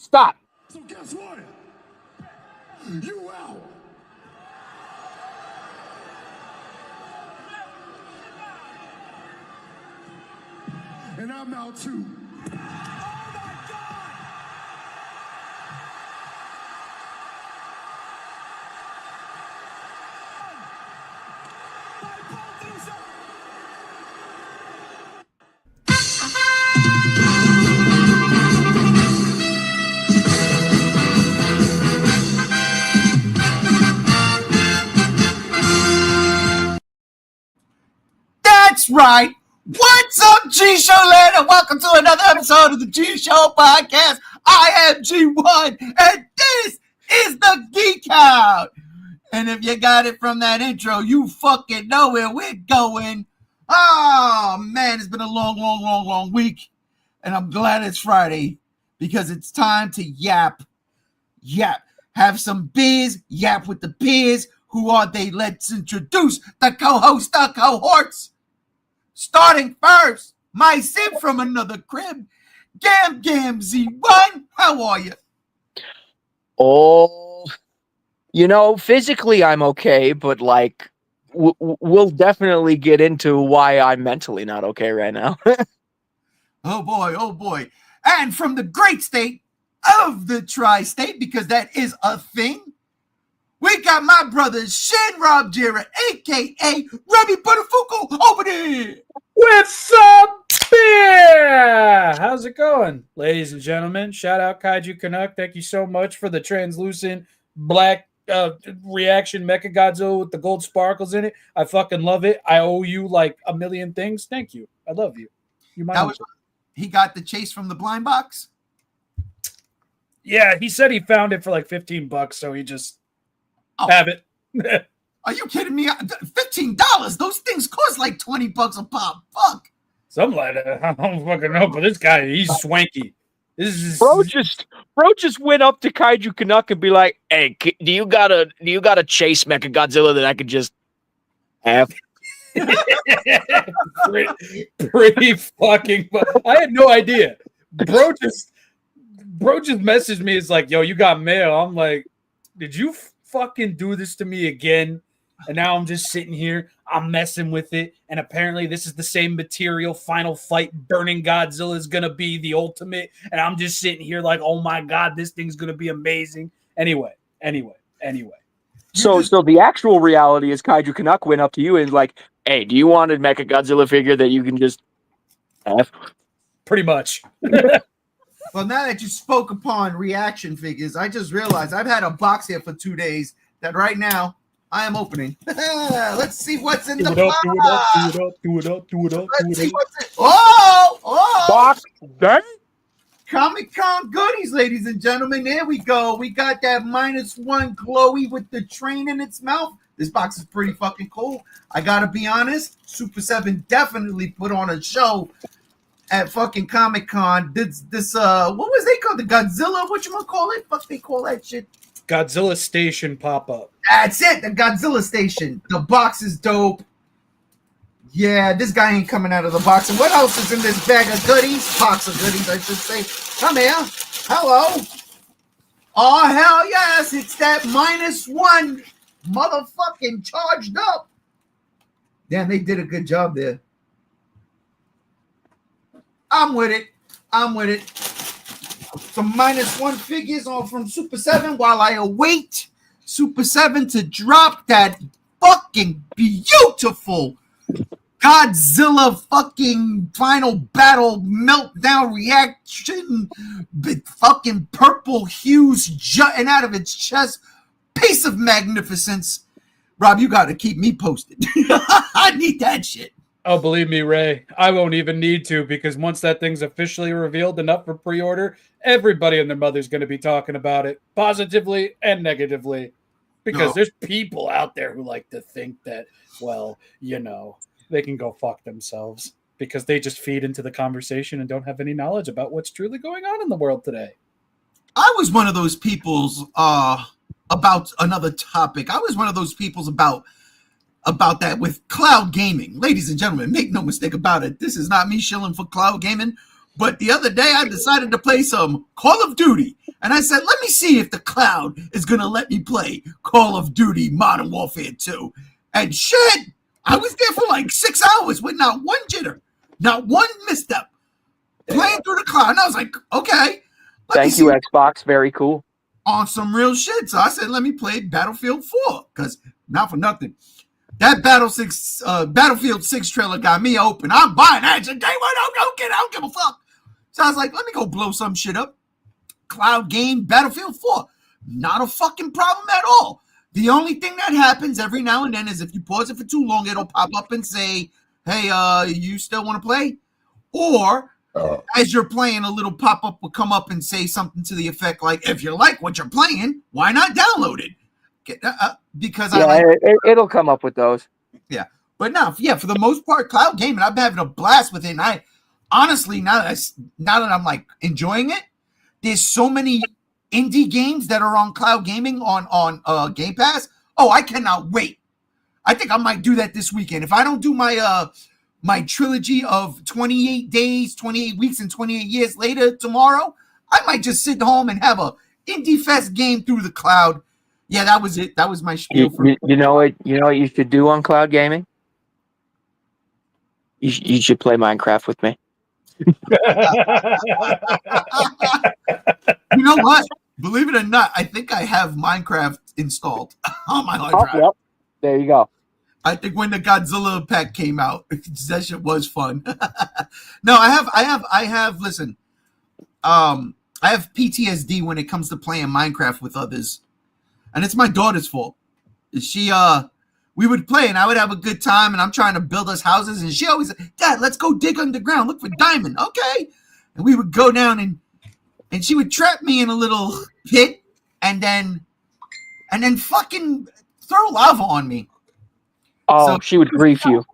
Stop. So guess what? You out. And I'm out too. That's right. What's up, G-Show land, and welcome to another episode of the G-Show podcast. I am G1, and this is the Geek Out. And if you got it from that intro, you fucking know where we're going. Oh, man, it's been a long week, and I'm glad it's Friday because it's time to yap. Have some beers, yap with the peers. Who are they? Let's introduce the co-host, the cohorts. Starting first, my sim from another crib, Gam Z1. How are you? Oh, physically I'm okay, but like, we'll definitely get into why I'm mentally not okay right now. Oh boy. And from the great state of the tri-state, because that is a thing, we got my brother Shin Godzilla, a.k.a. Remy Buttafuoco over there. What's up, beer? How's it going, ladies and gentlemen? Shout out Kaiju Canuck. Thank you so much for the translucent black reaction Mecha Godzilla with the gold sparkles in it. I fucking love it. I owe you like a million things. Thank you. I love you. He got the chase from the blind box? Yeah, he said he found it for like $15, so he just have it. Are you kidding me? $15? Those things cost like $20 a pop. Fuck. Something like that. I don't fucking know, but this guy, he's swanky. Bro just went up to Kaiju Canuck and be like, "Hey, do you got a chase Mecha Godzilla that I could just have?" pretty fucking. I had no idea. Bro just messaged me. It's like, "Yo, you got mail." I'm like, "Did you fucking do this to me again?" And now I'm just sitting here, I'm messing with it, and apparently this is the same material. Final Fight Burning Godzilla is gonna be the ultimate, and I'm just sitting here like, oh my god, this thing's gonna be amazing. Anyway. So the actual reality is Kaiju Canuck went up to you and like, "Hey, do you want a Mecha Godzilla figure that you can just have?" Pretty much. Well, now that you spoke upon reaction figures, I just realized I've had a box here for 2 days that right now I am opening. Let's see what's in the box. Do it up. Let's see what's in. Oh! Box dang. Comic-Con goodies, ladies and gentlemen. There we go. We got that -1 glowy with the train in its mouth. This box is pretty fucking cool. I gotta be honest. Super 7 definitely put on a show at fucking Comic-Con. This what was they called? The Godzilla? What you want to call it? Fuck they call that shit? Godzilla Station pop-up. That's it, the Godzilla Station. The box is dope. Yeah, this guy ain't coming out of the box. And what else is in this bag of goodies? Box of goodies, I should say. Come here. Hello. Oh, hell yes. It's that -1 motherfucking charged up. Damn, they did a good job there. I'm with it. Some -1 figures on from Super 7 while I await Super 7 to drop that fucking beautiful Godzilla fucking final battle meltdown reaction, fucking purple hues jutting out of its chest, piece of magnificence. Rob, you got to keep me posted. I need that shit. Oh, believe me, Ray, I won't even need to, because once that thing's officially revealed and up for pre-order, everybody and their mother's going to be talking about it, positively and negatively, because there's people out there who like to think that, well, they can go fuck themselves because they just feed into the conversation and don't have any knowledge about what's truly going on in the world today. I was one of those people's about another topic. I was one of those people's about that with cloud gaming. Ladies and gentlemen, make no mistake about it. This is not me shilling for cloud gaming, But the other day, I decided to play some Call of Duty. And I said, let me see if the cloud is going to let me play Call of Duty Modern Warfare 2. And shit, I was there for like 6 hours with not one jitter, not one misstep, playing through the cloud. And I was like, okay. Thank you, Xbox. Very cool. On some real shit. So I said, let me play Battlefield 4. Because not for nothing. That Battlefield 6 trailer got me open. I'm buying that shit. I don't give a fuck. So I was like, let me go blow some shit up. Cloud game, Battlefield 4. Not a fucking problem at all. The only thing that happens every now and then is if you pause it for too long, it'll pop up and say, hey, you still want to play? Or as you're playing, a little pop-up will come up and say something to the effect like, if you like what you're playing, why not download it? Because it'll come up with those. Yeah. But no, for the most part, cloud gaming, I've been having a blast with it. And I honestly, now that I'm like enjoying it, there's so many indie games that are on cloud gaming on Game Pass. Oh, I cannot wait. I think I might do that this weekend. If I don't do my my trilogy of 28 days, 28 weeks, and 28 years later tomorrow, I might just sit home and have a indie fest game through the cloud. Yeah, that was it. That was my spiel. You know what you should do on cloud gaming? You should play Minecraft with me. You know what? Believe it or not, I think I have Minecraft installed on my hard drive. Yep. There you go. I think when the Godzilla pack came out, that shit was fun. No, I have. Listen, I have PTSD when it comes to playing Minecraft with others, and it's my daughter's fault. We would play, and I would have a good time, and I'm trying to build us houses, and she always, Dad, let's go dig underground, look for diamond, okay? And we would go down, and she would trap me in a little pit, and then fucking throw lava on me. Oh, So- she would grief you.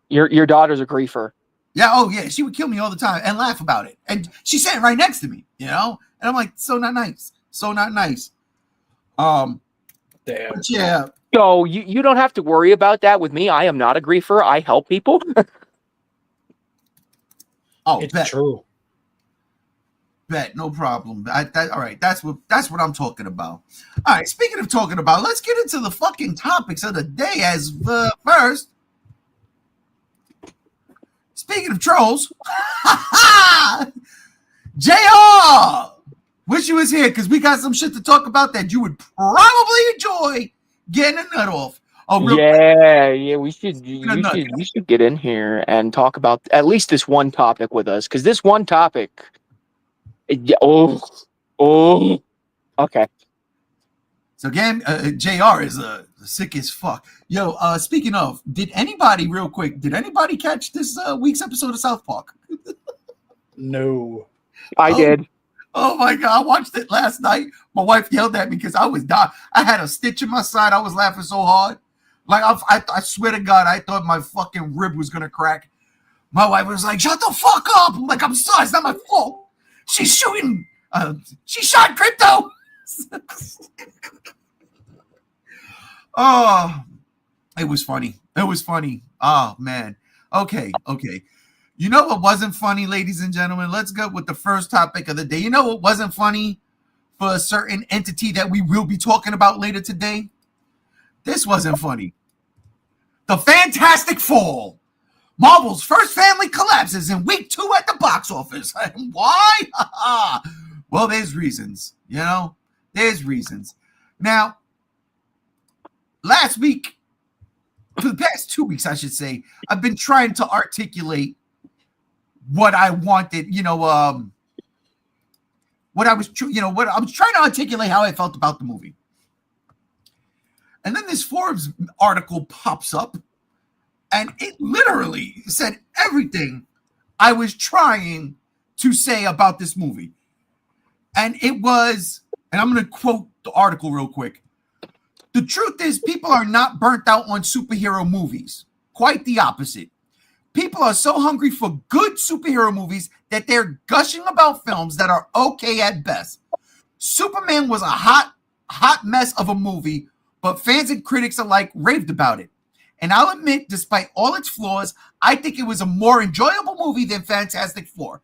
Your daughter's a griefer. Yeah, oh yeah, she would kill me all the time and laugh about it. And she's sitting right next to me, you know? And I'm like, so not nice. So not nice. Damn. But yeah. So you don't have to worry about that with me. I am not a griefer. I help people. Oh, It's bet, true. no problem. All right, that's what I'm talking about. All right, speaking of talking about, let's get into the fucking topics of the day as first. Speaking of trolls, JR, wish you was here because we got some shit to talk about that you would probably enjoy getting a nut off. Oh, real quick. Yeah, we should nut. you should get in here and talk about at least this one topic with us, because this one topic. Okay. So again, JR is sick as fuck. Yo, speaking of, did anybody catch this week's episode of South Park? No. I did. Oh my God, I watched it last night. My wife yelled at me because I was dying. I had a stitch in my side. I was laughing so hard. Like, I swear to God, I thought my fucking rib was going to crack. My wife was like, shut the fuck up. I'm like, I'm sorry. It's not my fault. She's shooting. She shot Crypto. Oh, it was funny. It was funny. Oh, man. Okay. You know what wasn't funny, ladies and gentlemen? Let's go with the first topic of the day. You know what wasn't funny for a certain entity that we will be talking about later today? This wasn't funny. The Fantastic Four. Marvel's first family collapses in week 2 at the box office. Why? Well, there's reasons. You know? There's reasons. Now, last week, for the past 2 weeks, I should say, I've been trying to articulate what I wanted, what I was trying to articulate how I felt about the movie. And then this Forbes article pops up, and it literally said everything I was trying to say about this movie. And it was, and I'm going to quote the article real quick. The truth is, people are not burnt out on superhero movies. Quite the opposite. People are so hungry for good superhero movies that they're gushing about films that are okay at best. Superman was a hot mess of a movie, but fans and critics alike raved about it. And I'll admit, despite all its flaws, I think it was a more enjoyable movie than Fantastic Four.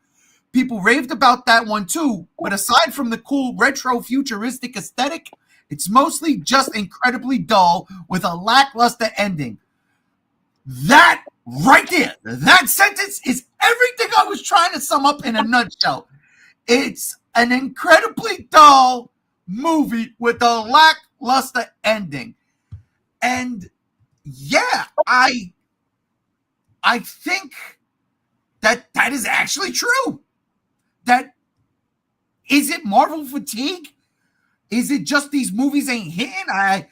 People raved about that one too, but aside from the cool retro futuristic aesthetic, it's mostly just incredibly dull with a lackluster ending. That right there, that sentence is everything I was trying to sum up in a nutshell. It's an incredibly dull movie with a lackluster ending. And yeah, I think that is actually true. That is it Marvel fatigue? Is it just these movies ain't hitting? I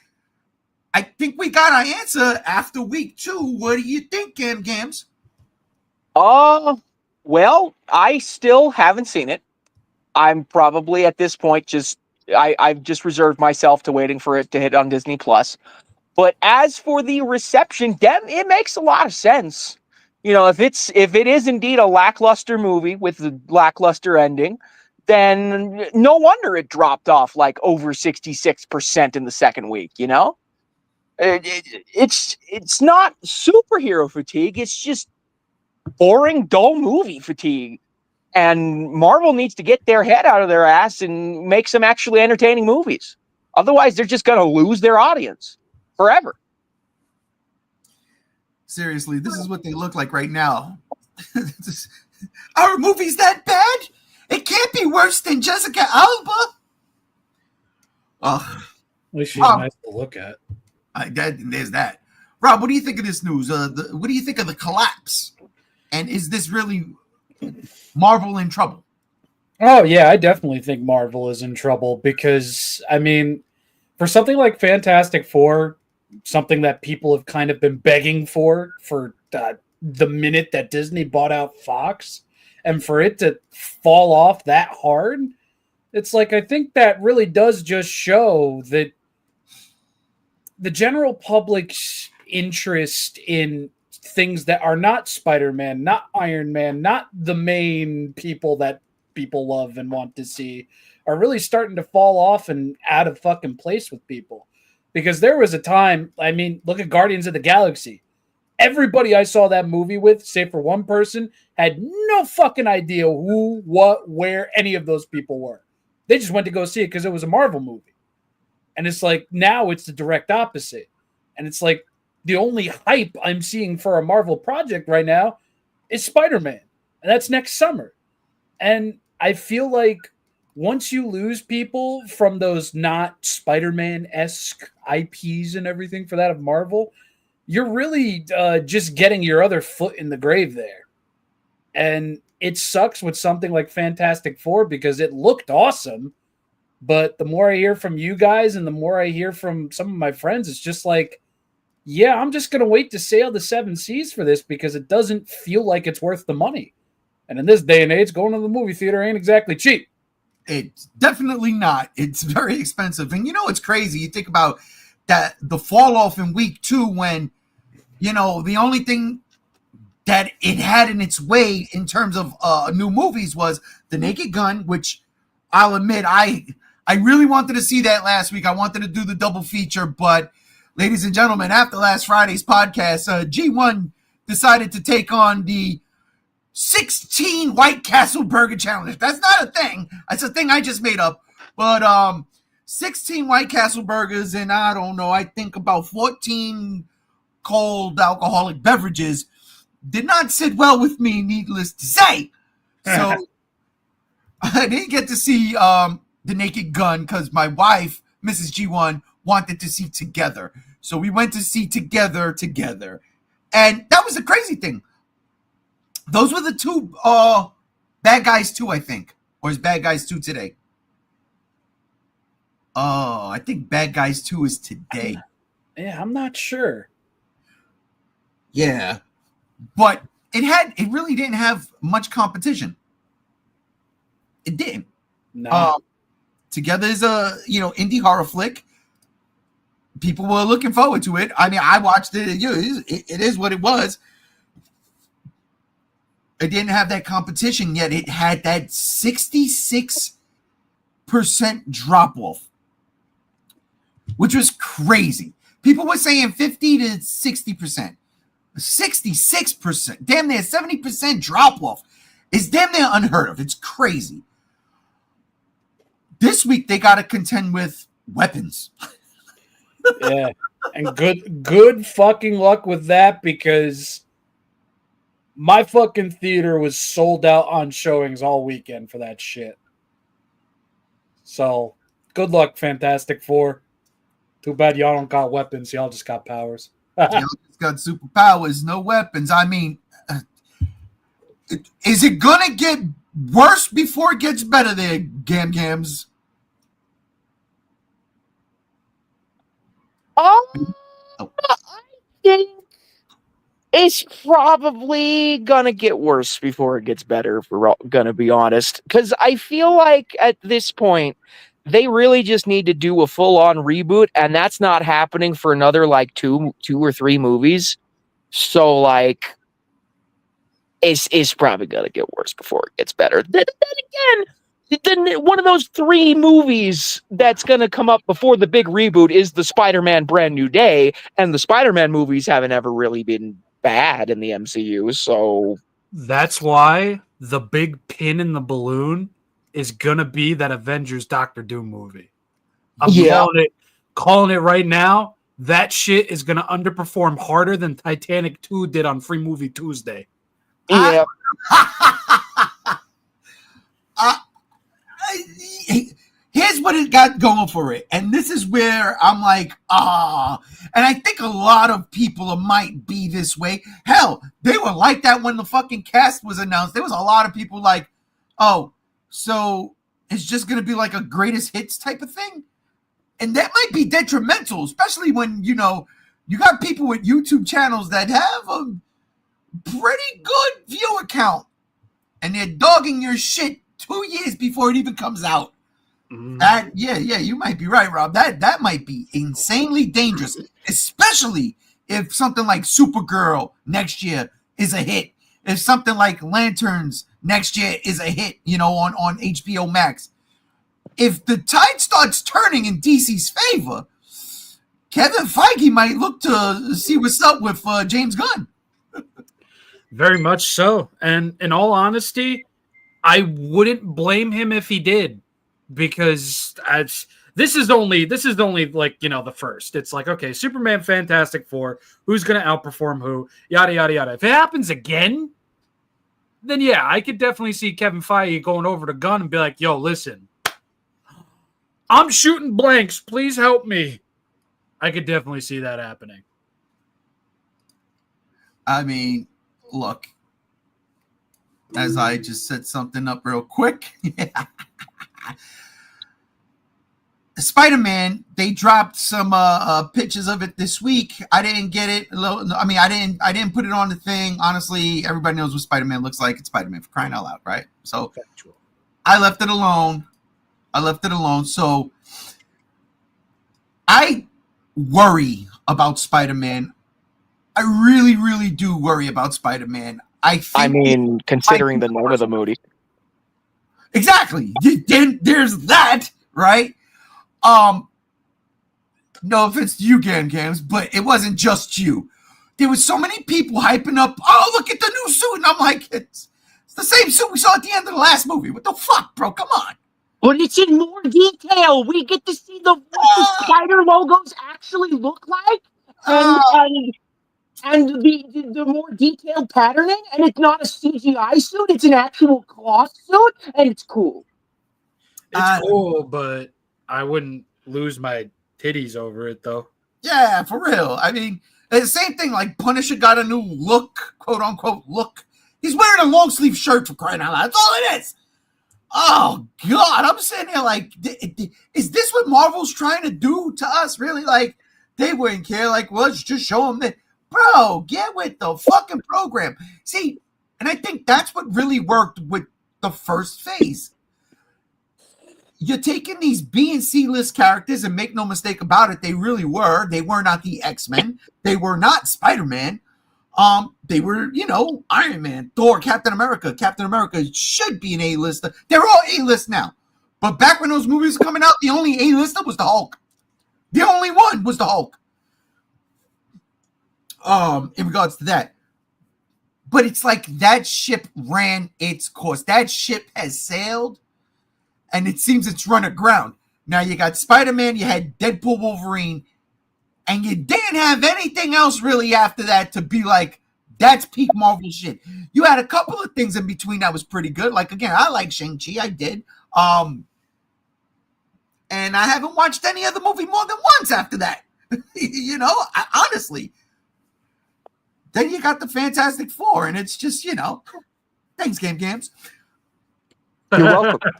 think we got our answer after week 2. What do you think, Gams? Well, I still haven't seen it. I'm probably at this point I've just reserved myself to waiting for it to hit on Disney Plus. But as for the reception, it makes a lot of sense. You know, if it is indeed a lackluster movie with a lackluster ending, then no wonder it dropped off like over 66% in the second week. You know, it's not superhero fatigue. It's just boring, dull movie fatigue. And Marvel needs to get their head out of their ass and make some actually entertaining movies. Otherwise, they're just going to lose their audience forever. Seriously, this is what they look like right now. Our movie's that bad? It can't be worse than Jessica Alba. At least she's nice to look at. There's that. Rob, what do you think of this news? What do you think of the collapse? And is this really Marvel in trouble? Oh, yeah, I definitely think Marvel is in trouble because, I mean, for something like Fantastic Four, something that people have kind of been begging for the minute that Disney bought out Fox, and for it to fall off that hard, it's like, I think that really does just show that the general public's interest in things that are not Spider-Man, not Iron Man, not the main people that people love and want to see, are really starting to fall off and out of fucking place with people. Because there was a time, I mean, look at Guardians of the Galaxy. Everybody I saw that movie with, save for one person, had no fucking idea who, what, where any of those people were. They just went to go see it because it was a Marvel movie. And it's like, now it's the direct opposite. And it's like, the only hype I'm seeing for a Marvel project right now is Spider-Man. And that's next summer. And I feel like once you lose people from those not Spider-Man-esque IPs and everything for that of Marvel, you're really just getting your other foot in the grave there. And it sucks with something like Fantastic Four because it looked awesome. But the more I hear from you guys and the more I hear from some of my friends, it's just like, yeah, I'm just going to wait to sail the 7 seas for this because it doesn't feel like it's worth the money. And in this day and age, going to the movie theater ain't exactly cheap. It's definitely not. It's very expensive. And you know, it's crazy. You think about that, the fall off in week 2 when, you know, the only thing that it had in its way in terms of new movies was The Naked Gun, which I'll admit, I really wanted to see that last week. I wanted to do the double feature, but ladies and gentlemen, after last Friday's podcast, G1 decided to take on the 16 White Castle Burger Challenge. That's not a thing. That's a thing I just made up. But 16 White Castle burgers and I don't know, I think about 14 cold alcoholic beverages did not sit well with me, needless to say. So I didn't get to see The Naked Gun because my wife, Mrs. G1, wanted to see Together. So we went to see Together. And that was a crazy thing. Those were the 2 Bad Guys 2, I think. Or is Bad Guys 2 today? Oh, I think Bad Guys 2 is today. Yeah, I'm not sure. Yeah. But it really didn't have much competition. It didn't. No. Together is a, indie horror flick. People were looking forward to it. I mean, I watched it. It is what it was. It didn't have that competition, yet it had that 66% drop off, which was crazy. People were saying 50 to 60%. 66%. Damn near 70% drop off. It's damn near unheard of. It's crazy. This week they got to contend with weapons. Yeah, and good fucking luck with that, because my fucking theater was sold out on showings all weekend for that shit. So good luck, Fantastic Four. Too bad y'all don't got weapons. Y'all just got powers. Y'all just got superpowers, no weapons. I mean, is it gonna get worse before it gets better? There, Gams. I think it's probably gonna get worse before it gets better, if we're gonna be honest. Because I feel like at this point, they really just need to do a full-on reboot, and that's not happening for another like two or three movies. So like, it's probably gonna get worse before it gets better. Then one of those three movies that's going to come up before the big reboot is the Spider-Man Brand New Day, and the Spider-Man movies haven't ever really been bad in the MCU, so... That's why the big pin in the balloon is going to be that Avengers Doctor Doom movie. I'm calling it right now. That shit is going to underperform harder than Titanic 2 did on Free Movie Tuesday. Yeah. Here's what it got going for it. And this is where I'm like, and I think a lot of people might be this way. Hell, they were like that when the fucking cast was announced. There was a lot of people like, oh, so it's just going to be like a greatest hits type of thing. And that might be detrimental, especially when, you got people with YouTube channels that have a pretty good viewer count. And they're dogging your shit 2 years before it even comes out. Mm-hmm. You might be right, Rob. That might be insanely dangerous, especially if something like Supergirl next year is a hit. If something like Lanterns next year is a hit, on HBO Max. If the tide starts turning in DC's favor, Kevin Feige might look to see what's up with James Gunn. Very much so. And in all honesty, I wouldn't blame him if he did, because this is only like, the first. It's like, okay, Superman, Fantastic Four, who's going to outperform who, yada, yada, yada. If it happens again, then yeah, I could definitely see Kevin Feige going over to Gunn and be like, yo, listen, I'm shooting blanks. Please help me. I could definitely see that happening. I mean, look, as I just set something up real quick. Spider-Man, they dropped some pictures of it this week. I didn't get it. I didn't put it on the thing. Honestly, everybody knows what Spider-Man looks like. It's Spider-Man, for crying out loud, right? So I left it alone. So I worry about Spider-Man. I really, really do worry about Spider-Man. Considering the name of the movie. Exactly. There's that, right? No offense to you, Gams, but it wasn't just you. There was so many people hyping up, oh, look at the new suit. And I'm like, it's the same suit we saw at the end of the last movie. What the fuck, bro? Come on. But it's in more detail. We get to see what the spider logos actually look like. And the more detailed patterning, and it's not a CGI suit, it's an actual cloth suit, and it's cool. It's cool, but I wouldn't lose my titties over it, though. Yeah, for real. I mean, the same thing, like Punisher got a new look, quote-unquote look. He's wearing a long-sleeve shirt, for crying out loud. That's all it is. Oh, God. I'm sitting here like, is this what Marvel's trying to do to us? Really? Like, they wouldn't care. Like, well, let's just show them that. Bro, get with the fucking program. See, and I think that's what really worked with the first phase. You're taking these B and C list characters, and make no mistake about it, they really were. They were not the X-Men. They were not Spider-Man. They were, Iron Man, Thor, Captain America. Captain America should be an A-lister. They're all A-list now. But back when those movies were coming out, the only A-lister was the Hulk. The only one was the Hulk. In regards to that. But it's like that ship ran its course. That ship has sailed, and it seems it's run aground. Now you got Spider-Man, you had Deadpool, Wolverine, and you didn't have anything else really after that to be like, that's peak Marvel shit. You had a couple of things in between that was pretty good. Like, again, I like Shang-Chi. I did. And I haven't watched any other movie more than once after that. Honestly. Then you got the Fantastic Four, and it's just, thanks, Games. You're welcome.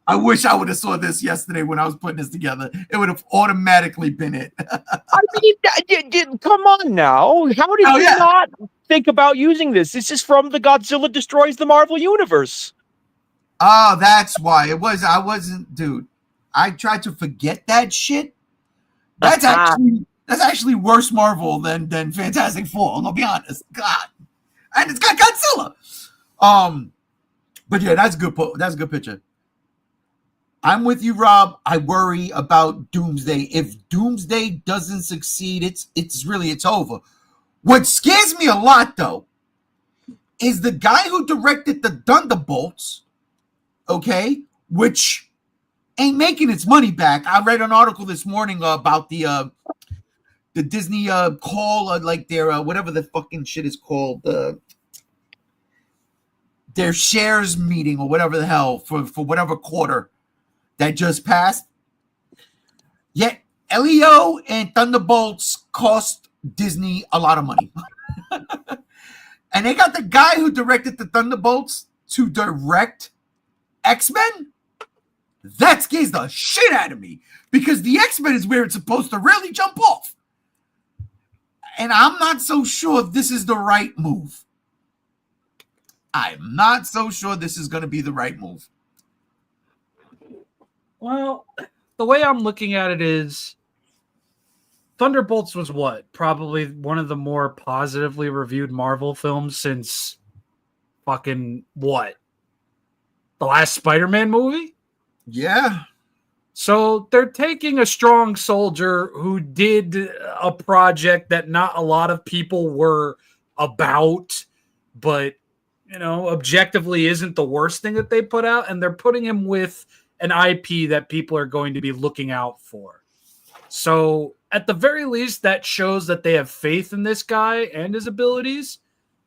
I wish I would have saw this yesterday when I was putting this together. It would have automatically been it. I mean, come on now. How did you not think about using this? This is from the Godzilla Destroys the Marvel Universe. Oh, that's why. I wasn't, dude. I tried to forget that shit. That's actually worse Marvel than Fantastic Four. I'll be honest. God, and it's got Godzilla. But yeah, that's good. That's a good picture. I'm with you, Rob. I worry about Doomsday. If Doomsday doesn't succeed, it's over. What scares me a lot, though, is the guy who directed the Thunderbolts. Okay, which ain't making its money back. I read an article this morning about the Disney call, like their whatever the fucking shit is called, their shares meeting or whatever the hell for whatever quarter that just passed. Yet LEO and Thunderbolts cost Disney a lot of money. And they got the guy who directed the Thunderbolts to direct X-Men. That scares the shit out of me, because the X-Men is where it's supposed to really jump off. And I'm not so sure this is the right move. I'm not so sure this is going to be the right move. Well, the way I'm looking at it is Thunderbolts was probably one of the more positively reviewed Marvel films since fucking the last Spider-Man movie? Yeah. So they're taking a strong soldier who did a project that not a lot of people were about, but, objectively isn't the worst thing that they put out, and they're putting him with an IP that people are going to be looking out for. So at the very least, that shows that they have faith in this guy and his abilities.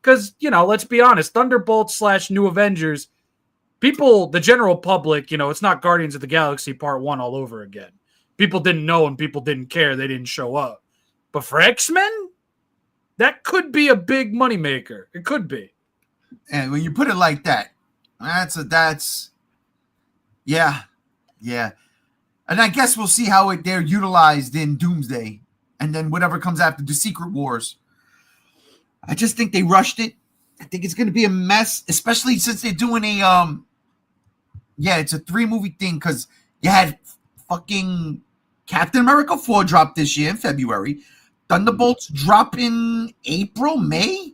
Because, let's be honest, Thunderbolts / New Avengers, people, the general public, it's not Guardians of the Galaxy Part 1 all over again. People didn't know and people didn't care. They didn't show up. But for X-Men, that could be a big moneymaker. It could be. And when you put it like that, yeah. And I guess we'll see how they're utilized in Doomsday, and then whatever comes after the Secret Wars. I just think they rushed it. I think it's going to be a mess, especially since they're doing it's a 3-movie thing, because you had fucking Captain America 4 drop this year in February. Thunderbolts drop in April, May?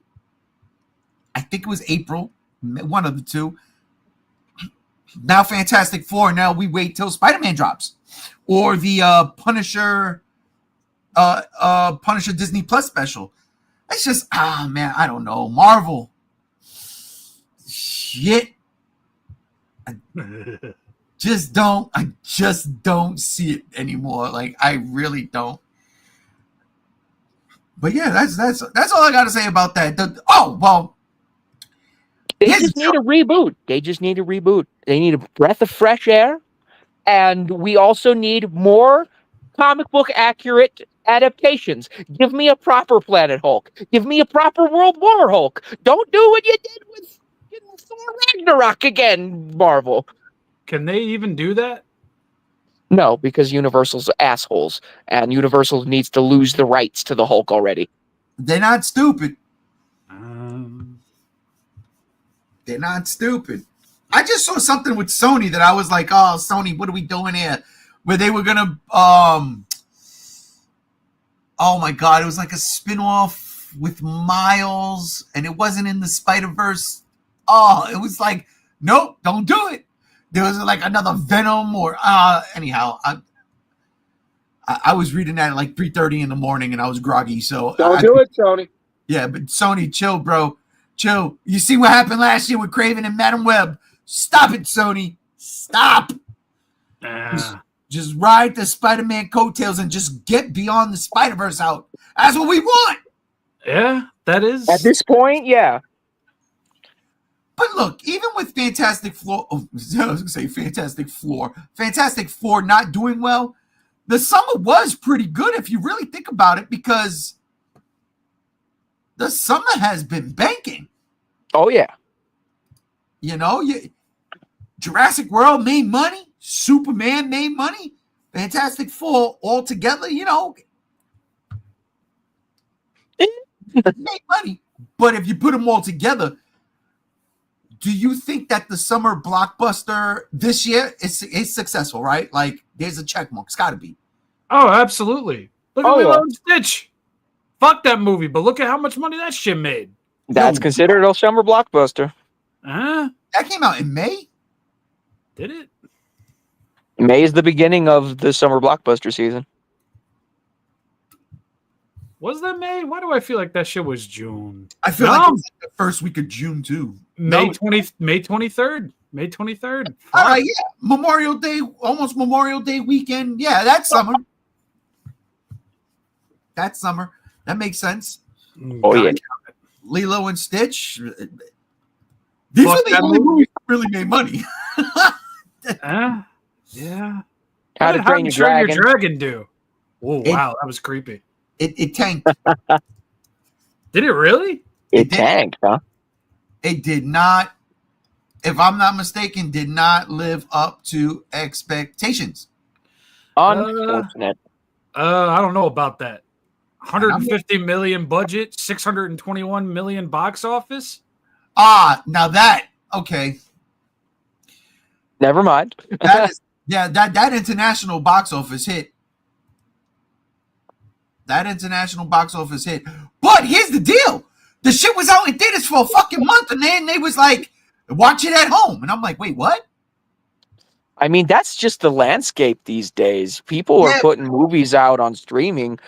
I think it was April, one of the two. Now Fantastic Four. Now we wait till Spider-Man drops, or the Punisher Disney Plus special. It's just, man, I don't know. Marvel, shit. I just don't see it anymore. Like, I really don't. But yeah, that's all I got to say about that. They just need a reboot. They need a breath of fresh air. And we also need more comic book accurate adaptations. Give me a proper Planet Hulk. Give me a proper World War Hulk. Don't do what you did with Thor Ragnarok again, Marvel. Can they even do that? No, because Universal's assholes. And Universal needs to lose the rights to the Hulk already. They're not stupid. They're not stupid. I just saw something with Sony that I was like, oh, Sony, what are we doing here? Where they were going to, oh my God, it was like a spinoff with Miles, and it wasn't in the Spider-Verse. Oh, it was like, nope, don't do it. There was like another Venom or, anyhow, I was reading that at like 3:30 in the morning, and I was groggy. So don't do it, Sony. Yeah, but Sony, chill, bro. Chill. You see what happened last year with Craven and Madam Web. Stop it, Sony. Stop. Just ride the Spider-Man coattails and just get beyond the Spider-Verse out. That's what we want. Yeah, that is. At this point, yeah. But look, even with Fantastic Four, I was going to say Fantastic Four not doing well, the summer was pretty good if you really think about it, because the summer has been banking. Oh, yeah. You know, Jurassic World made money. Superman made money. Fantastic Four all together, you know, made money. But if you put them all together, do you think that the summer blockbuster this year is successful, right? Like, there's a check mark. It's got to be. Oh, absolutely. Look at Oh, Lilo yeah. and Stitch. Fuck that movie, but look at how much money that shit made. That's considered a summer blockbuster. That came out in May? Did it? May is the beginning of the summer blockbuster season. Was that May? Why do I feel like that shit was June? I feel like it was the first week of June, too. May 23rd. May 23rd. All right, yeah. Memorial Day, almost Memorial Day weekend. Yeah, that's summer. That's summer. That makes sense. Oh, yeah. Lilo and Stitch. These are the only movies that really made money. Yeah. How to Train Your Dragon do? Oh, wow. That was creepy. It tanked. Did it really? It tanked, huh? It did not, if I'm not mistaken, did not live up to expectations. Unfortunate. I don't know about that. 150 million budget, 621 million box office. Now that, okay. Never mind. That international box office hit. That international box office hit. But here's the deal. The shit was out in theaters for a fucking month, and then they was like, watch it at home. And I'm like, wait, what? I mean, that's just the landscape these days. People are putting movies out on streaming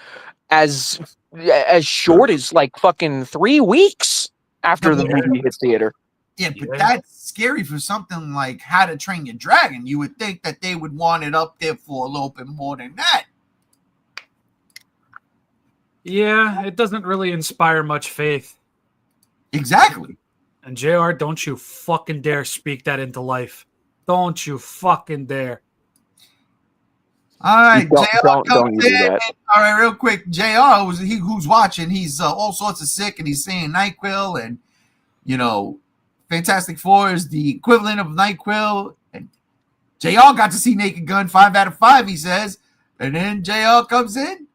as short as like fucking 3 weeks after the movie hits theater. Yeah, but that's scary for something like How to Train Your Dragon. You would think that they would want it up there for a little bit more than that. Yeah, it doesn't really inspire much faith. Exactly. And JR, don't you fucking dare speak that into life. Don't you fucking dare. All right, JR. Don't do that. All right, real quick. JR, who's watching, he's all sorts of sick, and he's saying NyQuil, and, you know, Fantastic Four is the equivalent of NyQuil. And JR got to see Naked Gun 5 out of 5, he says. And then JR comes in.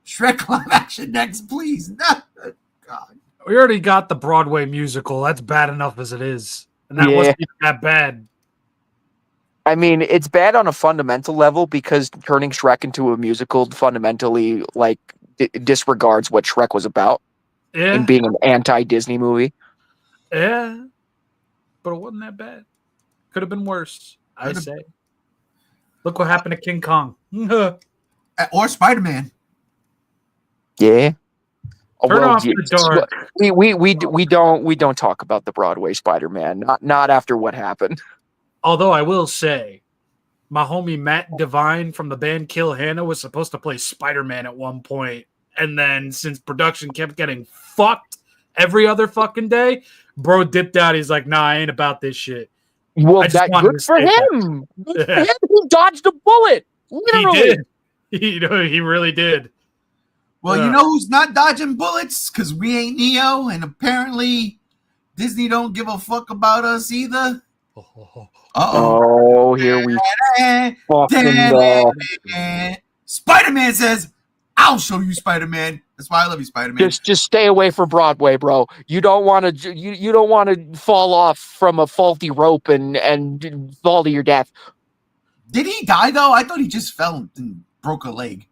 Shrek live action next, please. No, God. We already got the Broadway musical. That's bad enough as it is. And that wasn't even that bad. I mean, it's bad on a fundamental level because turning Shrek into a musical fundamentally like disregards what Shrek was about and being an anti-Disney movie. Yeah. But it wasn't that bad. Could have been worse, I say. Look what happened to King Kong. Or Spider-Man. Yeah. Turn off the dark. We don't talk about the Broadway Spider-Man. Not after what happened. Although I will say, my homie Matt Devine from the band Kill Hannah was supposed to play Spider-Man at one point, and then since production kept getting fucked every other fucking day, bro dipped out. He's like, "Nah, I ain't about this shit." Well, that good for him. Good for him. He dodged a bullet. Literally. He did. He really did. Well, you know who's not dodging bullets? Because we ain't Neo, and apparently Disney don't give a fuck about us either. Oh, here we fucking go. Spider-Man says, "I'll show you, Spider-Man." That's why I love you, Spider-Man. Just stay away from Broadway, bro. You don't want to. You don't want to fall off from a faulty rope and fall to your death. Did he die though? I thought he just fell and broke a leg.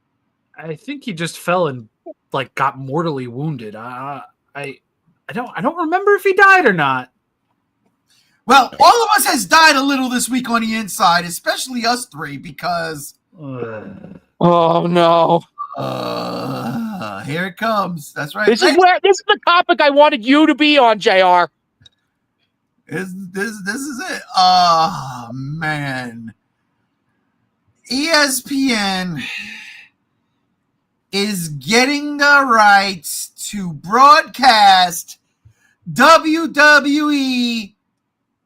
I think he just fell and like got mortally wounded. I don't remember if he died or not. Well, all of us has died a little this week on the inside, especially us three, because oh no. Here it comes. That's right. This is the topic I wanted you to be on, JR. This is it. Oh man. ESPN is getting the rights to broadcast WWE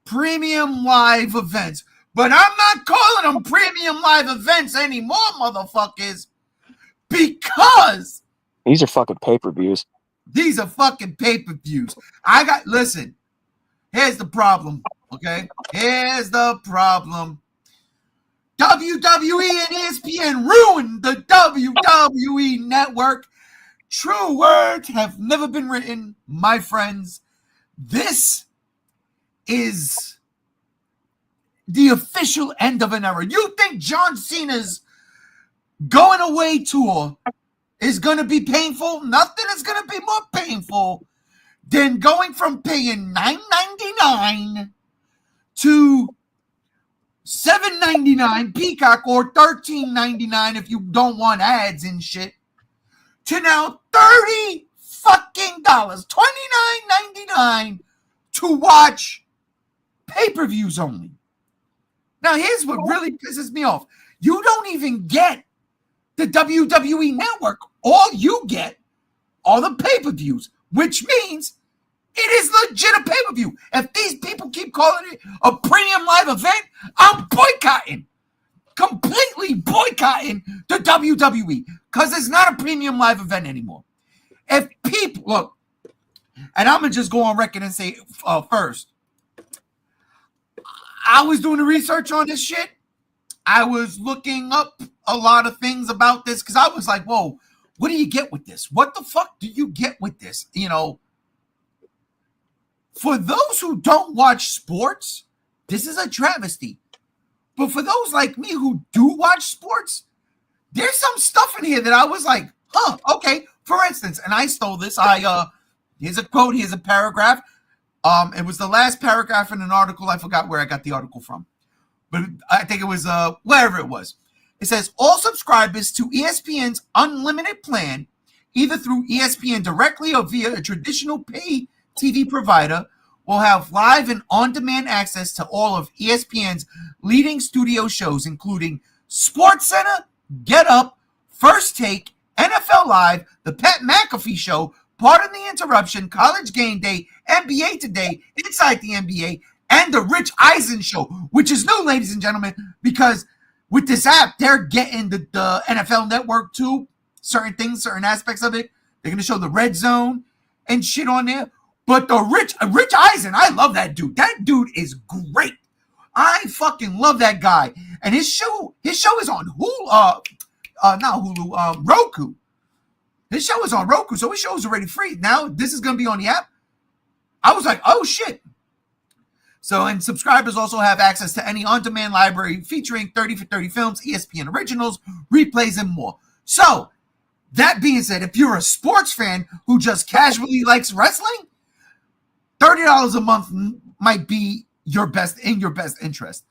premium live events. But I'm not calling them premium live events anymore, motherfuckers, because these are fucking pay-per-views. These are fucking pay-per-views. Listen, here's the problem, okay? Here's the problem. WWE and ESPN ruined the WWE network. True words have never been written, my friends. This is the official end of an era. You think John Cena's going away tour is going to be painful? Nothing is going to be more painful than going from paying $9.99 to $7.99 Peacock or $13.99 if you don't want ads and shit, to now $30 fucking $29.99 to watch pay-per-views only. Now, here's what really pisses me off. You don't even get the WWE network. All you get are the pay-per-views, which means it is legit a pay-per-view. If these people keep calling it a premium live event, I'm boycotting. Completely boycotting the WWE because it's not a premium live event anymore. If people, look, and I'm going to just go on record and say first, I was doing the research on this shit. I was looking up a lot of things about this because I was like, whoa, what do you get with this? What the fuck do you get with this? You know, for those who don't watch sports, this is a travesty. But for those like me who do watch sports, there's some stuff in here that I was like, huh, okay. For instance, and I stole this. Here's a quote, here's a paragraph. It was the last paragraph in an article. I forgot where I got the article from, but I think it was wherever it was. It says all subscribers to ESPN's unlimited plan, either through ESPN directly or via a traditional pay TV provider, will have live and on-demand access to all of ESPN's leading studio shows, including SportsCenter, Get Up, First Take, NFL Live, The Pat McAfee Show, Pardon the Interruption, College Game Day, NBA Today, Inside the NBA, and The Rich Eisen Show, which is new, ladies and gentlemen, because with this app, they're getting the NFL Network too. Certain things, certain aspects of it. They're going to show the Red Zone and shit on there. But the Rich Eisen, I love that dude. That dude is great. I fucking love that guy. And his show is on Hulu, not Hulu, Roku. His show is on Roku, so his show is already free. Now this is going to be on the app. I was like, oh shit. So, and subscribers also have access to any on-demand library featuring 30 for 30 films, ESPN originals, replays, and more. So, that being said, if you're a sports fan who just casually likes wrestling, $30 a month might be your best interest.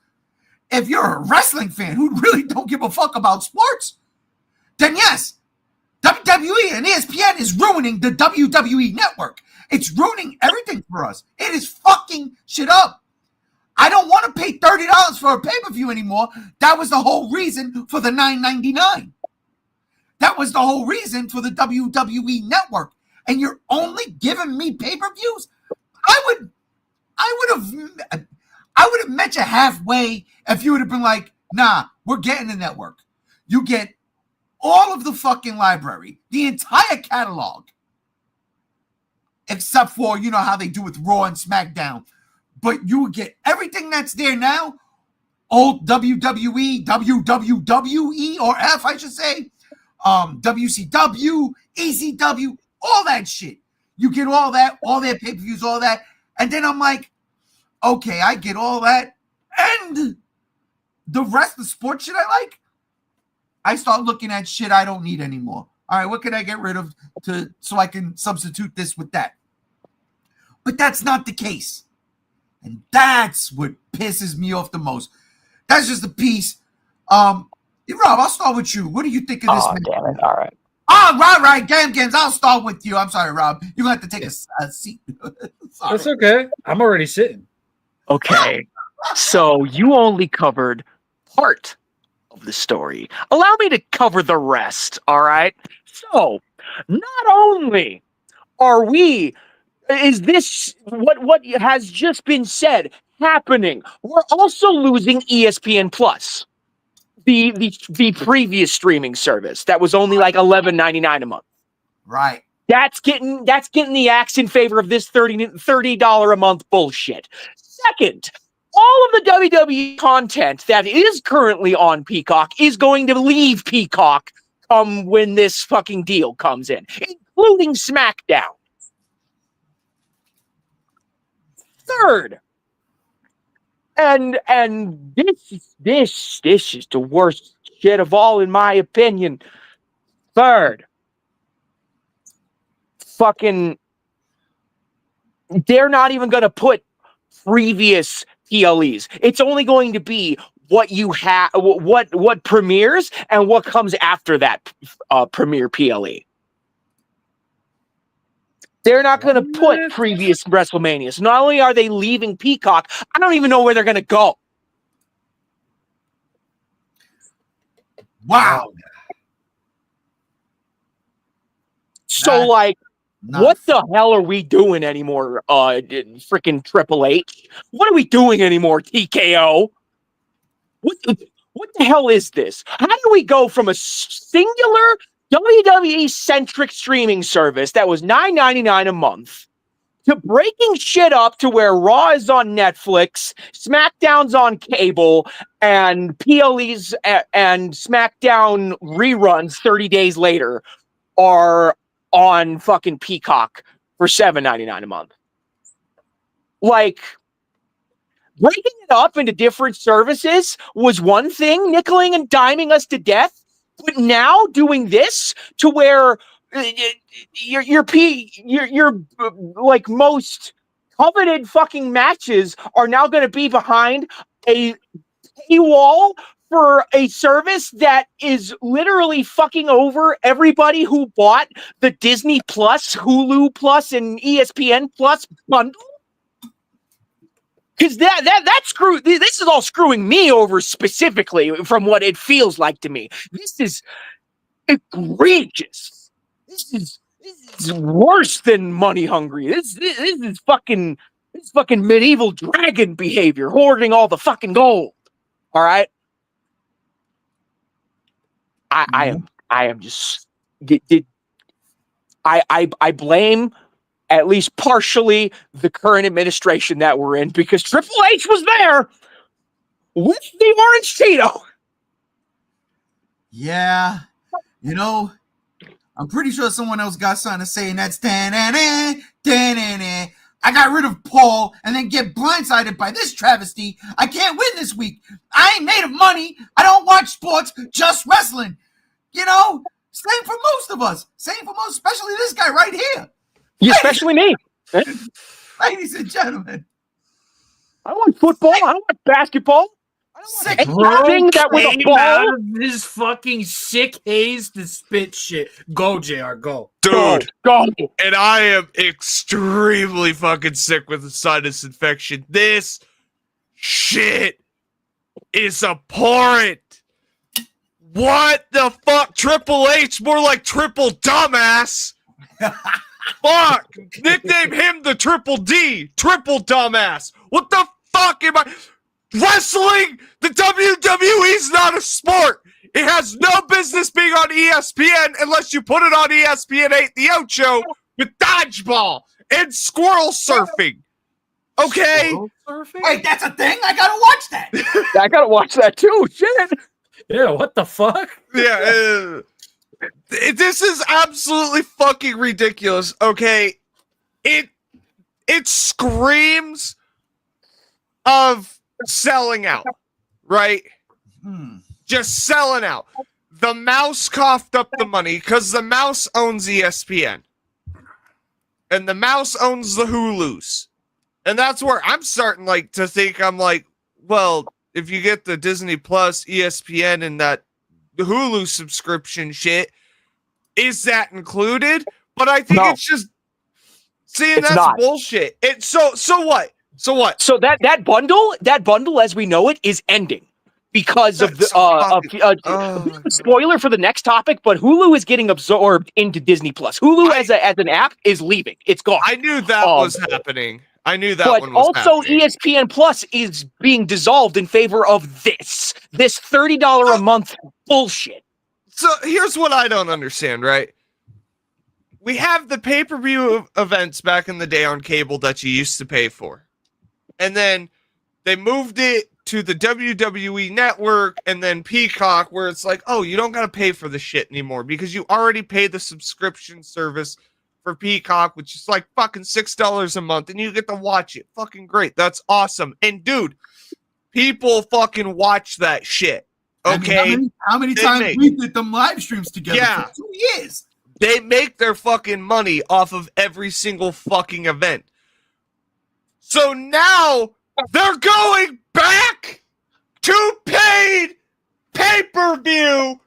If you're a wrestling fan who really don't give a fuck about sports, then yes, WWE and ESPN is ruining the WWE network. It's ruining everything for us. It is fucking shit up. I don't want to pay $30 for a pay-per-view anymore. That was the whole reason for the $9.99. That was the whole reason for the WWE network. And you're only giving me pay-per-views? I would have met you halfway if you would have been like, nah, we're getting the network. You get all of the fucking library, the entire catalog, except for, you know, how they do with Raw and SmackDown. But you would get everything that's there now, old WWE, WWWE, or F, I should say, WCW, ECW, all that shit. You get all that, all their pay-per-views, all that. And then I'm like, okay, I get all that. And the rest of the sports shit I like, I start looking at shit I don't need anymore. All right, what can I get rid of so I can substitute this with that? But that's not the case. And that's what pisses me off the most. That's just a piece. Rob, I'll start with you. What do you think of this? Oh, damn it. All right. Oh, right. Games. I'll start with you. I'm sorry, Rob. You're going to have to take a seat. Sorry. That's okay. I'm already sitting. Okay. So you only covered part of the story. Allow me to cover the rest, all right? So, not only is this what has just been said happening, we're also losing ESPN Plus. The previous streaming service that was only like $11.99 a month. Right. That's getting the axe in favor of this $30 a month bullshit. Second, all of the WWE content that is currently on Peacock is going to leave Peacock when this fucking deal comes in, including SmackDown. Third, and this is the worst shit of all, in my opinion. Third, fucking, they're not even going to put previous PLEs. It's only going to be what you have, what premieres and what comes after that premiere PLE. They're not going to put previous WrestleManias. Not only are they leaving Peacock, I don't even know where they're going to go. Wow. So, what the hell are we doing anymore? Freaking Triple H. What are we doing anymore? TKO. What the hell is this? How do we go from a singular WWE-centric streaming service that was $9.99 a month to breaking shit up to where Raw is on Netflix, SmackDown's on cable, and PLEs and SmackDown reruns 30 days later are on fucking Peacock for $7.99 a month? Like, breaking it up into different services was one thing, nickeling and diming us to death. But now doing this to where your like most coveted fucking matches are now going to be behind a paywall for a service that is literally fucking over everybody who bought the Disney Plus, Hulu Plus, and ESPN Plus bundle. Because this is all screwing me over specifically from what it feels like to me. This is egregious. This is worse than money hungry. This is fucking medieval dragon behavior, hoarding all the fucking gold. All right. I am just I blame at least partially the current administration that we're in, because Triple H was there with the orange Cheeto. Yeah. You know, I'm pretty sure someone else got something to say, and that's I got rid of Paul and then get blindsided by this travesty. I can't win this week. I ain't made of money. I don't watch sports, just wrestling. You know, same for most of us. Especially this guy right here. Yeah, especially me. Ladies and gentlemen. I don't want football. I don't want basketball. I don't want anything that with a ball. Out of his fucking sick haze to spit shit. Go, JR, go. Dude, Go. and I am extremely fucking sick with a sinus infection. This shit is abhorrent. What the fuck? Triple H, more like triple dumbass. Fuck! Nickname him the Triple D. Triple dumbass. What the fuck am I? Wrestling? The WWE is not a sport. It has no business being on ESPN unless you put it on ESPN 8 The Ocho with dodgeball and squirrel surfing. Okay? Squirrel surfing? Wait, that's a thing? I gotta watch that. I gotta watch that too. Shit. Yeah, what the fuck? Yeah. This is absolutely fucking ridiculous. Okay, it screams of selling out, right? Just selling out. The mouse coughed up the money because the mouse owns ESPN, and the mouse owns the Hulus, and that's where I'm starting to think. I'm like, well, if you get the Disney Plus, ESPN, and that Hulu subscription shit, is that included? But I think No. it's just It's that's not. bullshit. So what? So what? So that bundle as we know it is ending because of the That's so fucking- oh my God. spoiler for the next topic, but Hulu is getting absorbed into Disney Plus. Hulu as an app is leaving. It's gone. I knew that was happening. I knew that But one was also happening. ESPN Plus is being dissolved in favor of this $30 a month bullshit. So here's what I don't understand, right? We have the pay-per-view events back in the day on cable that you used to pay for. And then they moved it to the WWE network and then Peacock, where it's like, oh, you don't got to pay for the shit anymore because you already paid the subscription service for Peacock, which is like fucking $6 a month, and you get to watch it. Fucking great. That's awesome. And dude, people fucking watch that shit. Okay. I mean, how many times we did them live streams together for 2 years? They make their fucking money off of every single fucking event. So now they're going back to paid pay-per-view.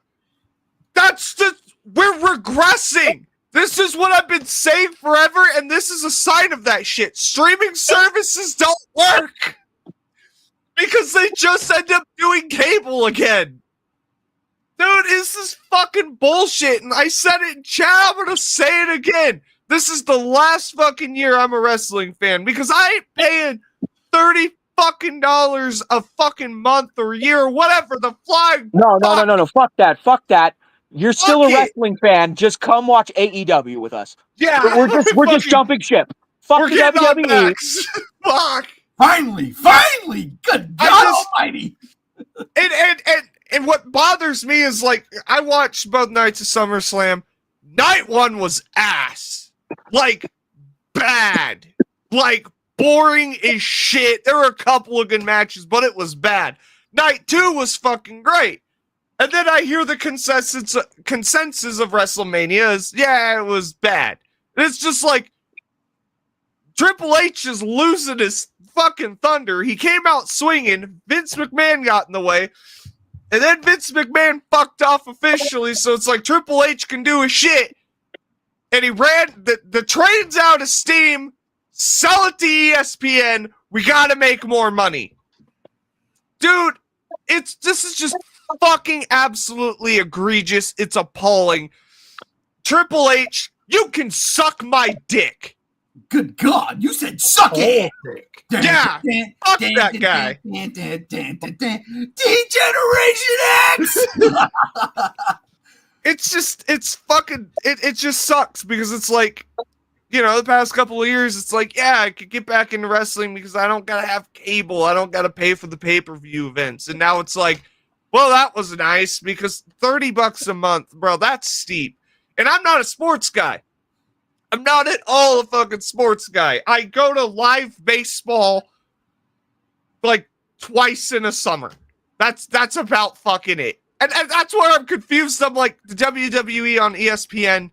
We're regressing. This is what I've been saying forever, and this is a sign of that shit. Streaming services don't work because they just end up doing cable again. Dude, this is fucking bullshit, and I said it in chat, I'm gonna say it again. This is the last fucking year I'm a wrestling fan because I ain't paying $30 fucking a fucking month or year or whatever the flying. No. Fuck that. You're still a wrestling fan. Just come watch AEW with us. Yeah, we're just jumping ship. Fuck the WWE. Fuck. Finally, good God Almighty. And what bothers me is, like, I watched both nights of SummerSlam. Night 1 was ass. Like, bad. Like, boring as shit. There were a couple of good matches, but it was bad. Night 2 was fucking great. And then I hear the consensus of WrestleMania is, yeah, it was bad. And it's just like, Triple H is losing his fucking thunder. He came out swinging. Vince McMahon got in the way. And then Vince McMahon fucked off officially, so it's like Triple H can do his shit. And he ran, the train's out of steam, sell it to ESPN, we gotta make more money. Dude, this is just fucking absolutely egregious. It's appalling. Triple H, you can suck my dick. Good God, you said suck it. Yeah, fuck that guy. D-Generation X. It just sucks because it's like, you know, the past couple of years, it's like, yeah, I could get back into wrestling because I don't gotta have cable. I don't gotta pay for the pay-per-view events. And now it's like, well, that was nice because $30 a month, bro, that's steep. And I'm not a sports guy. I'm not at all a fucking sports guy. I go to live baseball like twice in a summer. That's about fucking it. And that's where I'm confused. I'm like, the WWE on ESPN,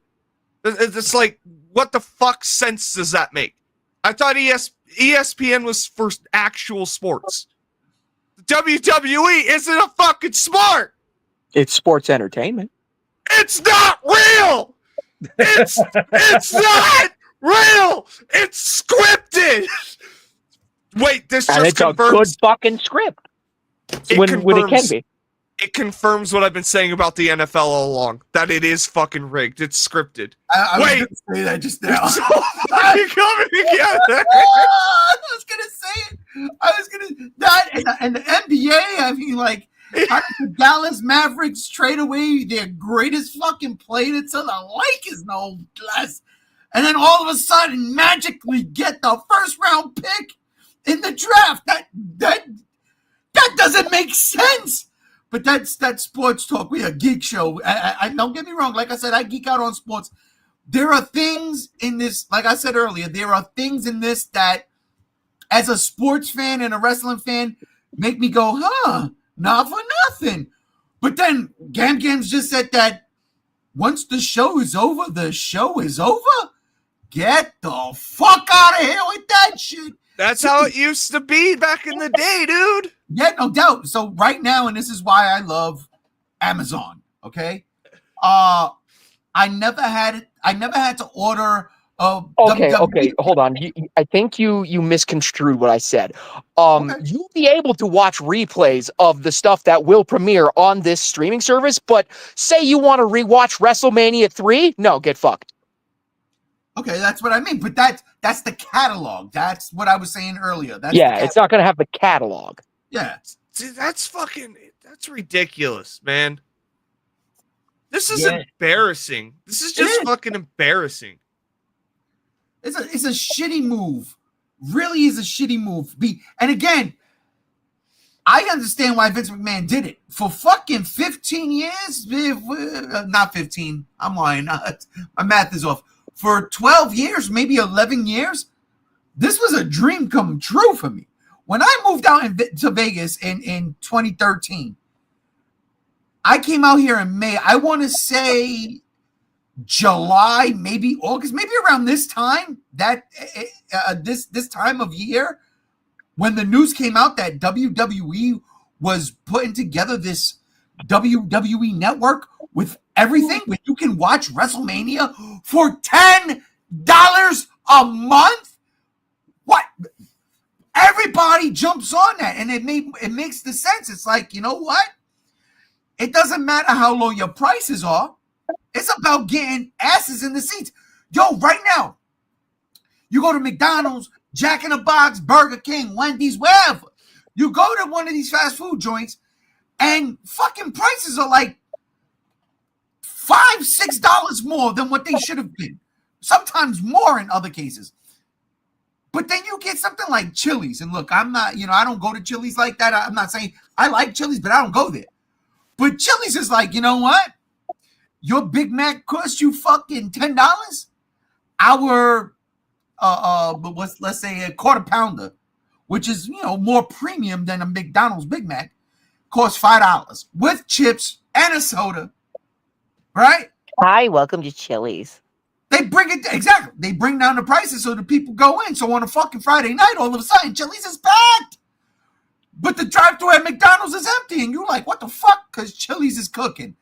it's like, what the fuck sense does that make? I thought ESPN was for actual sports. The WWE isn't a fucking sport. It's sports entertainment. It's not real. It's not real. It's scripted. Wait, this And just it's confirms. a good fucking script. When it can be. It confirms what I've been saying about the NFL all along. That it is fucking rigged. It's scripted. I was Wait. going to say that just now. It's all fucking coming together. I was going to say it. I was going to that and the NBA. I mean, like, how did the Dallas Mavericks trade away their greatest fucking player to the Lakers, no less, and then all of a sudden magically get the first round pick in the draft? That doesn't make sense. But that's sports talk. We're a geek show. I don't get me wrong. Like I said, I geek out on sports. There are things in this, like I said earlier, there are things in this that, as a sports fan and a wrestling fan, make me go, not for nothing. But then Gam Gam's just said that once the show is over, the show is over. Get the fuck out of here with that shit. That's how it used to be back in the day, dude. Yeah, no doubt. So right now, and this is why I love Amazon, okay? I never had it. I never had to order a Okay, WWE. okay, hold on. I think you misconstrued what I said. Okay. You'll be able to watch replays of the stuff that will premiere on this streaming service, but say you want to rewatch WrestleMania 3? No, get fucked. Okay, that's what I mean. But that's the catalog. That's what I was saying earlier. That's Yeah, it's not going to have the catalog. Yeah. See, that's ridiculous, man. This is Yeah. embarrassing. This is It just is. fucking embarrassing. It's a shitty move. Really is a shitty move. And again, I understand why Vince McMahon did it. For fucking 15 years, not 15. I'm lying. My math is off. For 12 years, maybe 11 years, this was a dream come true for me. When I moved out to Vegas in 2013, I came out here in May. I want to say July, maybe August, maybe around this time, this time of year, when the news came out that WWE was putting together this WWE network with everything, where you can watch WrestleMania for $10 a month. What? Everybody jumps on that, and it makes the sense. It's like, you know what? It doesn't matter how low your prices are. It's about getting asses in the seats. Yo, right now, you go to McDonald's, Jack in the Box, Burger King, Wendy's, wherever. You go to one of these fast food joints, and fucking prices are like $5-6 more than what they should have been. Sometimes more in other cases. But then you get something like Chili's. And look, I'm not, I don't go to Chili's like that. I'm not saying I like Chili's, but I don't go there. But Chili's is like, you know what? Your Big Mac costs you fucking $10. Our let's say a quarter pounder, which is more premium than a McDonald's Big Mac, costs $5 with chips and a soda, right? Hi, welcome to Chili's. They bring it exactly. They bring down the prices so the people go in. So on a fucking Friday night, all of a sudden, Chili's is packed, but the drive-thru at McDonald's is empty, and you're like, "What the fuck?" Because Chili's is cooking.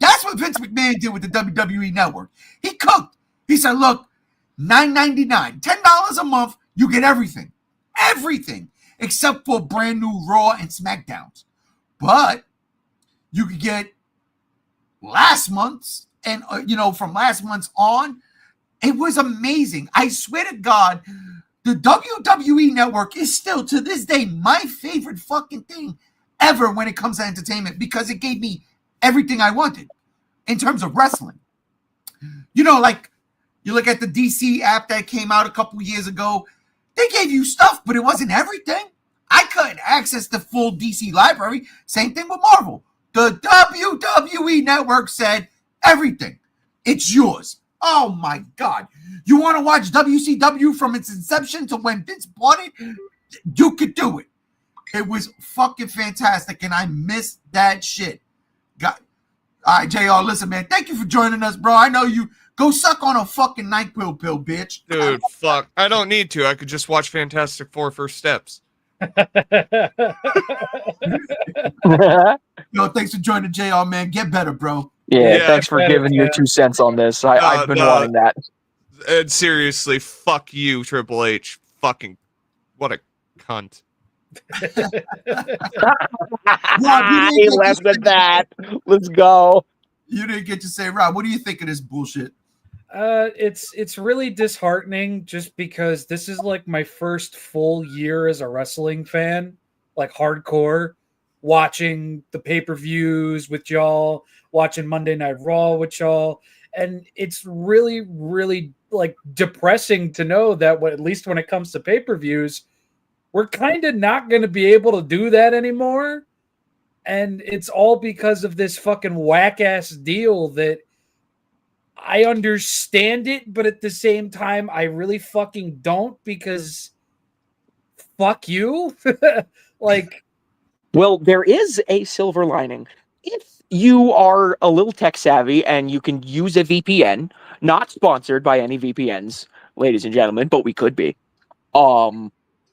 That's what Vince McMahon did with the WWE Network. He cooked. He said, "Look, $9.99, $10 a month, you get everything, except for brand new Raw and SmackDowns. But you could get last month's, and from last month's on, it was amazing. I swear to God, the WWE Network is still to this day my favorite fucking thing ever when it comes to entertainment, because it gave me everything I wanted in terms of wrestling. Like you look at the DC app that came out a couple years ago, they gave you stuff, but it wasn't everything. I couldn't access the full DC library. Same thing with Marvel. The WWE Network said everything. It's yours. Oh my God. You want to watch WCW from its inception to when Vince bought it? You could do it. It was fucking fantastic, and I missed that shit. All right, JR, listen, man. Thank you for joining us, bro. I know you. Go suck on a fucking NyQuil pill, bitch. Dude, fuck. I don't need to. I could just watch Fantastic Four First Steps. Yo, thanks for joining, JR, man. Get better, bro. Yeah, thanks for giving your 2 cents on this. I've been wanting that. And seriously, fuck you, Triple H. Fucking, what a cunt. He left at that. Let's go. You didn't get to say, Rob, what do you think of this bullshit? It's really disheartening, just because this is like my first full year as a wrestling fan, like hardcore, watching the pay-per-views with y'all, watching Monday Night Raw with y'all, and it's really, really like depressing to know that at least when it comes to pay-per-views, we're kind of not going to be able to do that anymore, and it's all because of this fucking whack-ass deal that I understand it, but at the same time, I really fucking don't, because fuck you. Well, there is a silver lining. If you are a little tech savvy and you can use a VPN, not sponsored by any VPNs, ladies and gentlemen, but we could be.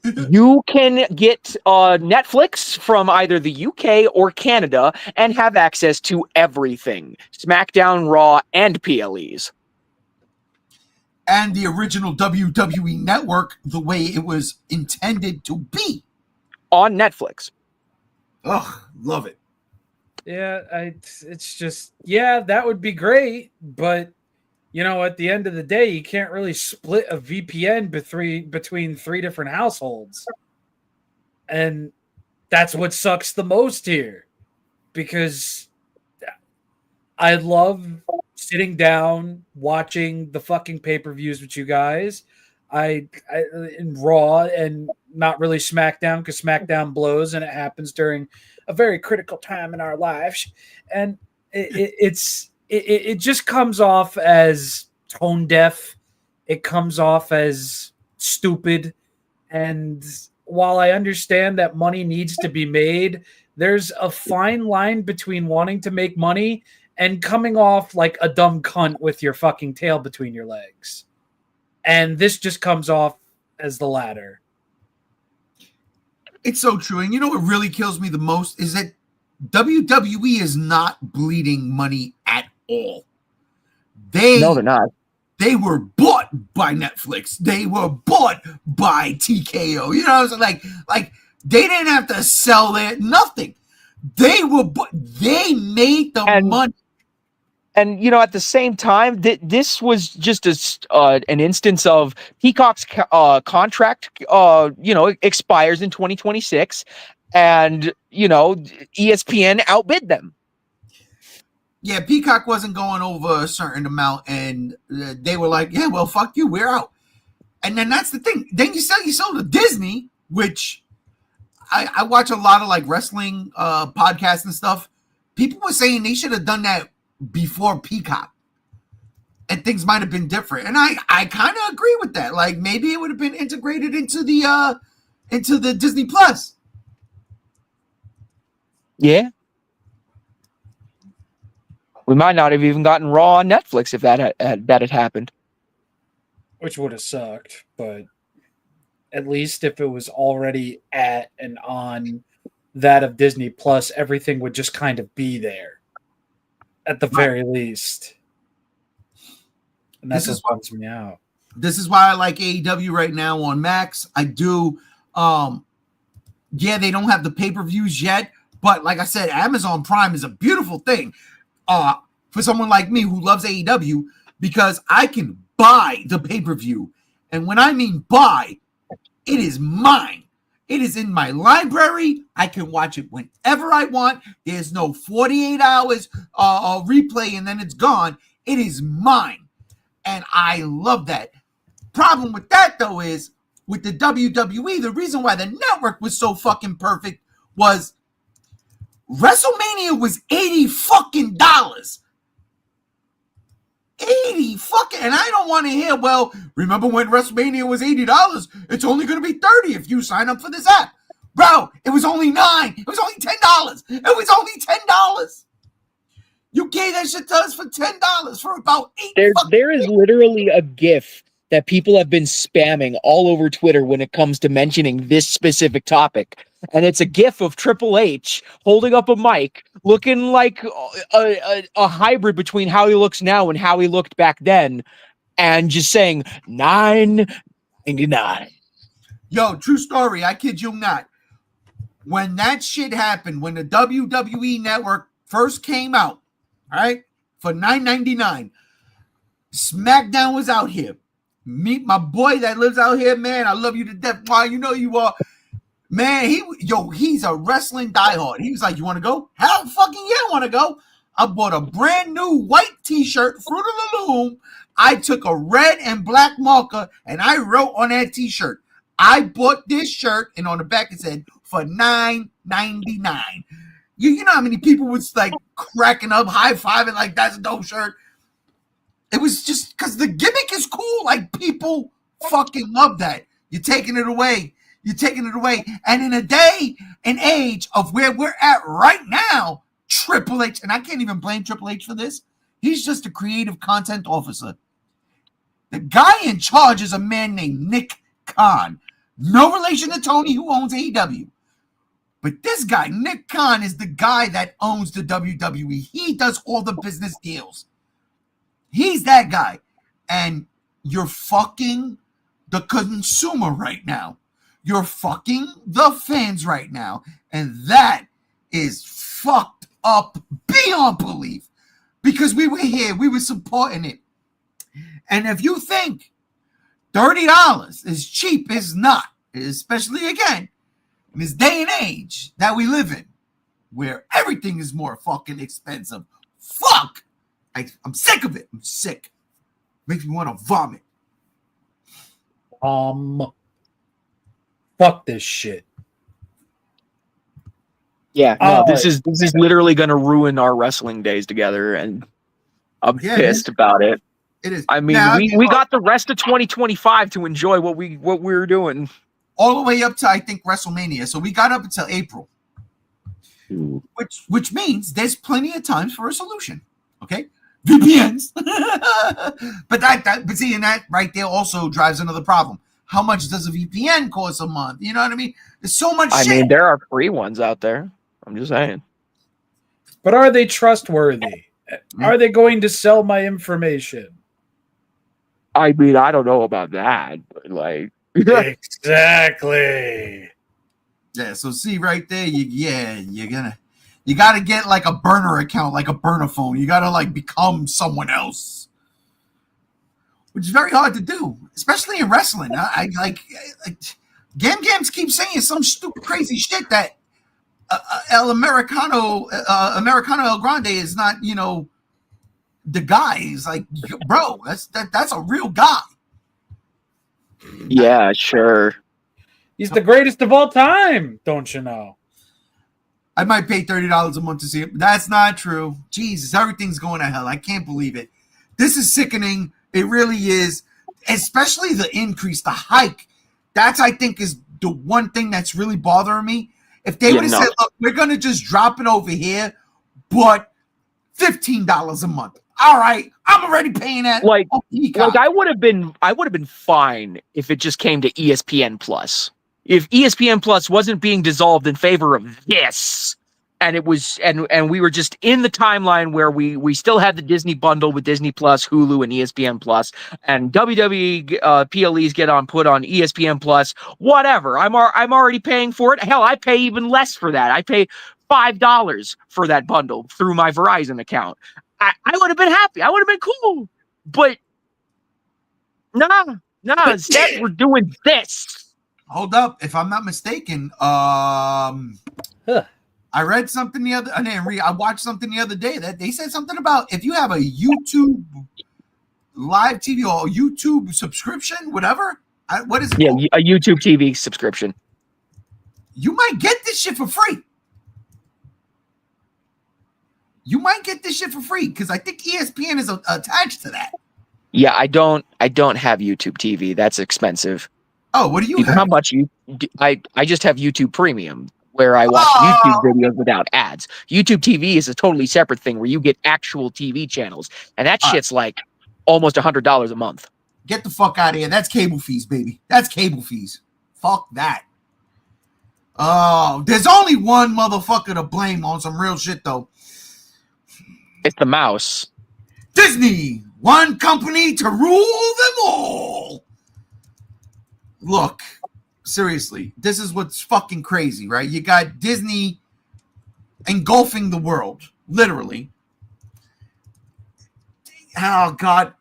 You can get Netflix from either the UK or Canada and have access to everything. SmackDown, Raw, and PLEs. And the original WWE Network the way it was intended to be. On Netflix. Ugh, love it. Yeah, it's just, yeah, that would be great, but you know, at the end of the day, you can't really split a VPN between three different households. And that's what sucks the most here, because I love sitting down watching the fucking pay-per-views with you guys. I in Raw and not really SmackDown, because SmackDown blows and it happens during a very critical time in our lives, and it just comes off as tone deaf. It comes off as stupid. And while I understand that money needs to be made, there's a fine line between wanting to make money and coming off like a dumb cunt with your fucking tail between your legs. And this just comes off as the latter. It's so true. And you know what really kills me the most is that WWE is not bleeding money at all. No, they're not. They were bought by Netflix. They were bought by TKO. You know what I'm saying? Like they didn't have to sell nothing. They made the money. And, you know, at the same time, this was just an instance of Peacock's contract, expires in 2026. And, ESPN outbid them. Yeah, Peacock wasn't going over a certain amount. And they were like, yeah, well, fuck you. We're out. And then that's the thing. Then you sold to Disney, which I watch a lot of like wrestling podcasts and stuff. People were saying they should have done that before Peacock, and things might have been different. And I kind of agree with that. Like maybe it would have been integrated into the Disney Plus. Yeah, we might not have even gotten Raw on Netflix if that had happened. Which would have sucked, but at least if it was already at and on that of Disney Plus, everything would just kind of be there. At the very least. And that's what bums me out. This is why I like AEW right now on Max. I do. They don't have the pay-per-views yet, but like I said, Amazon Prime is a beautiful thing for someone like me who loves AEW, because I can buy the pay-per-view. And when I mean buy, it is mine. It is in my library. I can watch it whenever I want. There's no 48 hours replay and then it's gone. It is mine. And I love that. Problem with that, though, is with the WWE, the reason why the network was so fucking perfect was WrestleMania was $80 fucking. 80 fucking, and I don't want to hear, well, remember when WrestleMania was $80? It's only going to be $30 if you sign up for this app. Bro, it was only $9. It was only $10. It was only $10. You gave that shit to us for $10 for about 8 There is literally a GIF that people have been spamming all over Twitter when it comes to mentioning this specific topic. And it's a GIF of Triple H holding up a mic, looking like a hybrid between how he looks now and how he looked back then, and just saying $9.99. Yo, true story. I kid you not. When that shit happened, when the WWE Network first came out, all right, for $9.99, SmackDown was out here. Meet my boy that lives out here, man. I love you to death. Why, you know you are. Man, he's a wrestling diehard. He was like, you want to go? Hell fucking yeah, I want to go. I bought a brand new white t-shirt, Fruit of the Loom. I took a red and black marker and I wrote on that t-shirt, I bought this shirt, and on the back it said, for $9.99. You know how many people was like cracking up, high-fiving like that's a dope shirt. It was just because the gimmick is cool. Like people fucking love that. You're taking it away. You're taking it away. And in a day and age of where we're at right now, Triple H, and I can't even blame Triple H for this. He's just a creative content officer. The guy in charge is a man named Nick Khan. No relation to Tony, who owns AEW. But this guy, Nick Khan, is the guy that owns the WWE. He does all the business deals. He's that guy. And you're fucking the consumer right now. You're fucking the fans right now. And that is fucked up beyond belief. Because we were here. We were supporting it. And if you think $30 is cheap, it's not. Especially, again, in this day and age that we live in, where everything is more fucking expensive. Fuck! I'm sick of it. I'm sick. Makes me want to vomit. Fuck this shit. Yeah, no, this is literally going to ruin our wrestling days together, and I'm pissed about it. It is. I mean, now, we got the rest of 2025 to enjoy what we were doing. All the way up to, I think, WrestleMania. So we got up until April. Which means there's plenty of times for a solution. Okay? VPNs. but seeing that right there also drives another problem. How much does a VPN cost a month? You know what I mean? There's so much shit. I mean, there are free ones out there. I'm just saying. But are they trustworthy? Are they going to sell my information? I mean, I don't know about that, but like exactly. Yeah, so see right there, you gotta get like a burner account, like a burner phone. You gotta like become someone else, which is very hard to do, especially in wrestling. I like Gams keeps saying some stupid crazy shit that El Americano El Grande is not, the guy. He's like, bro, that's a real guy. Yeah, sure. He's the greatest of all time, don't you know? I might pay $30 a month to see it. That's not true. Jesus, everything's going to hell. I can't believe it. This is sickening. It really is. Especially the increase, the hike. That's, I think, is the one thing that's really bothering me. If they would have said, look, we're going to just drop it over here, but $15 a month. All right, I'm already paying that. Like I would have been fine if it just came to ESPN Plus. If ESPN Plus wasn't being dissolved in favor of this, and it was, and we were just in the timeline where we still had the Disney bundle with Disney Plus, Hulu, and ESPN Plus, and WWE PLEs put on ESPN Plus. Whatever, I'm already paying for it. Hell, I pay even less for that. I pay $5 for that bundle through my Verizon account. I would have been happy. I would have been cool. But instead we're doing this. Hold up. If I'm not mistaken, I read something I watched something the other day that they said something about if you have a YouTube live TV or YouTube subscription, whatever. What is it called? A YouTube TV subscription. You might get this shit for free. You might get this shit for free because I think ESPN is attached to that. Yeah, I don't have YouTube TV. That's expensive. Oh, what do you have? How much I just have YouTube Premium where I watch YouTube videos without ads. YouTube TV is a totally separate thing where you get actual TV channels, and that shit's like almost $100 a month. Get the fuck out of here. That's cable fees, baby. That's cable fees. Fuck that. Oh, there's only one motherfucker to blame on some real shit though. It's the mouse. Disney, one company to rule them all. Look, seriously, this is what's fucking crazy, right? You got Disney engulfing the world, literally. Oh God,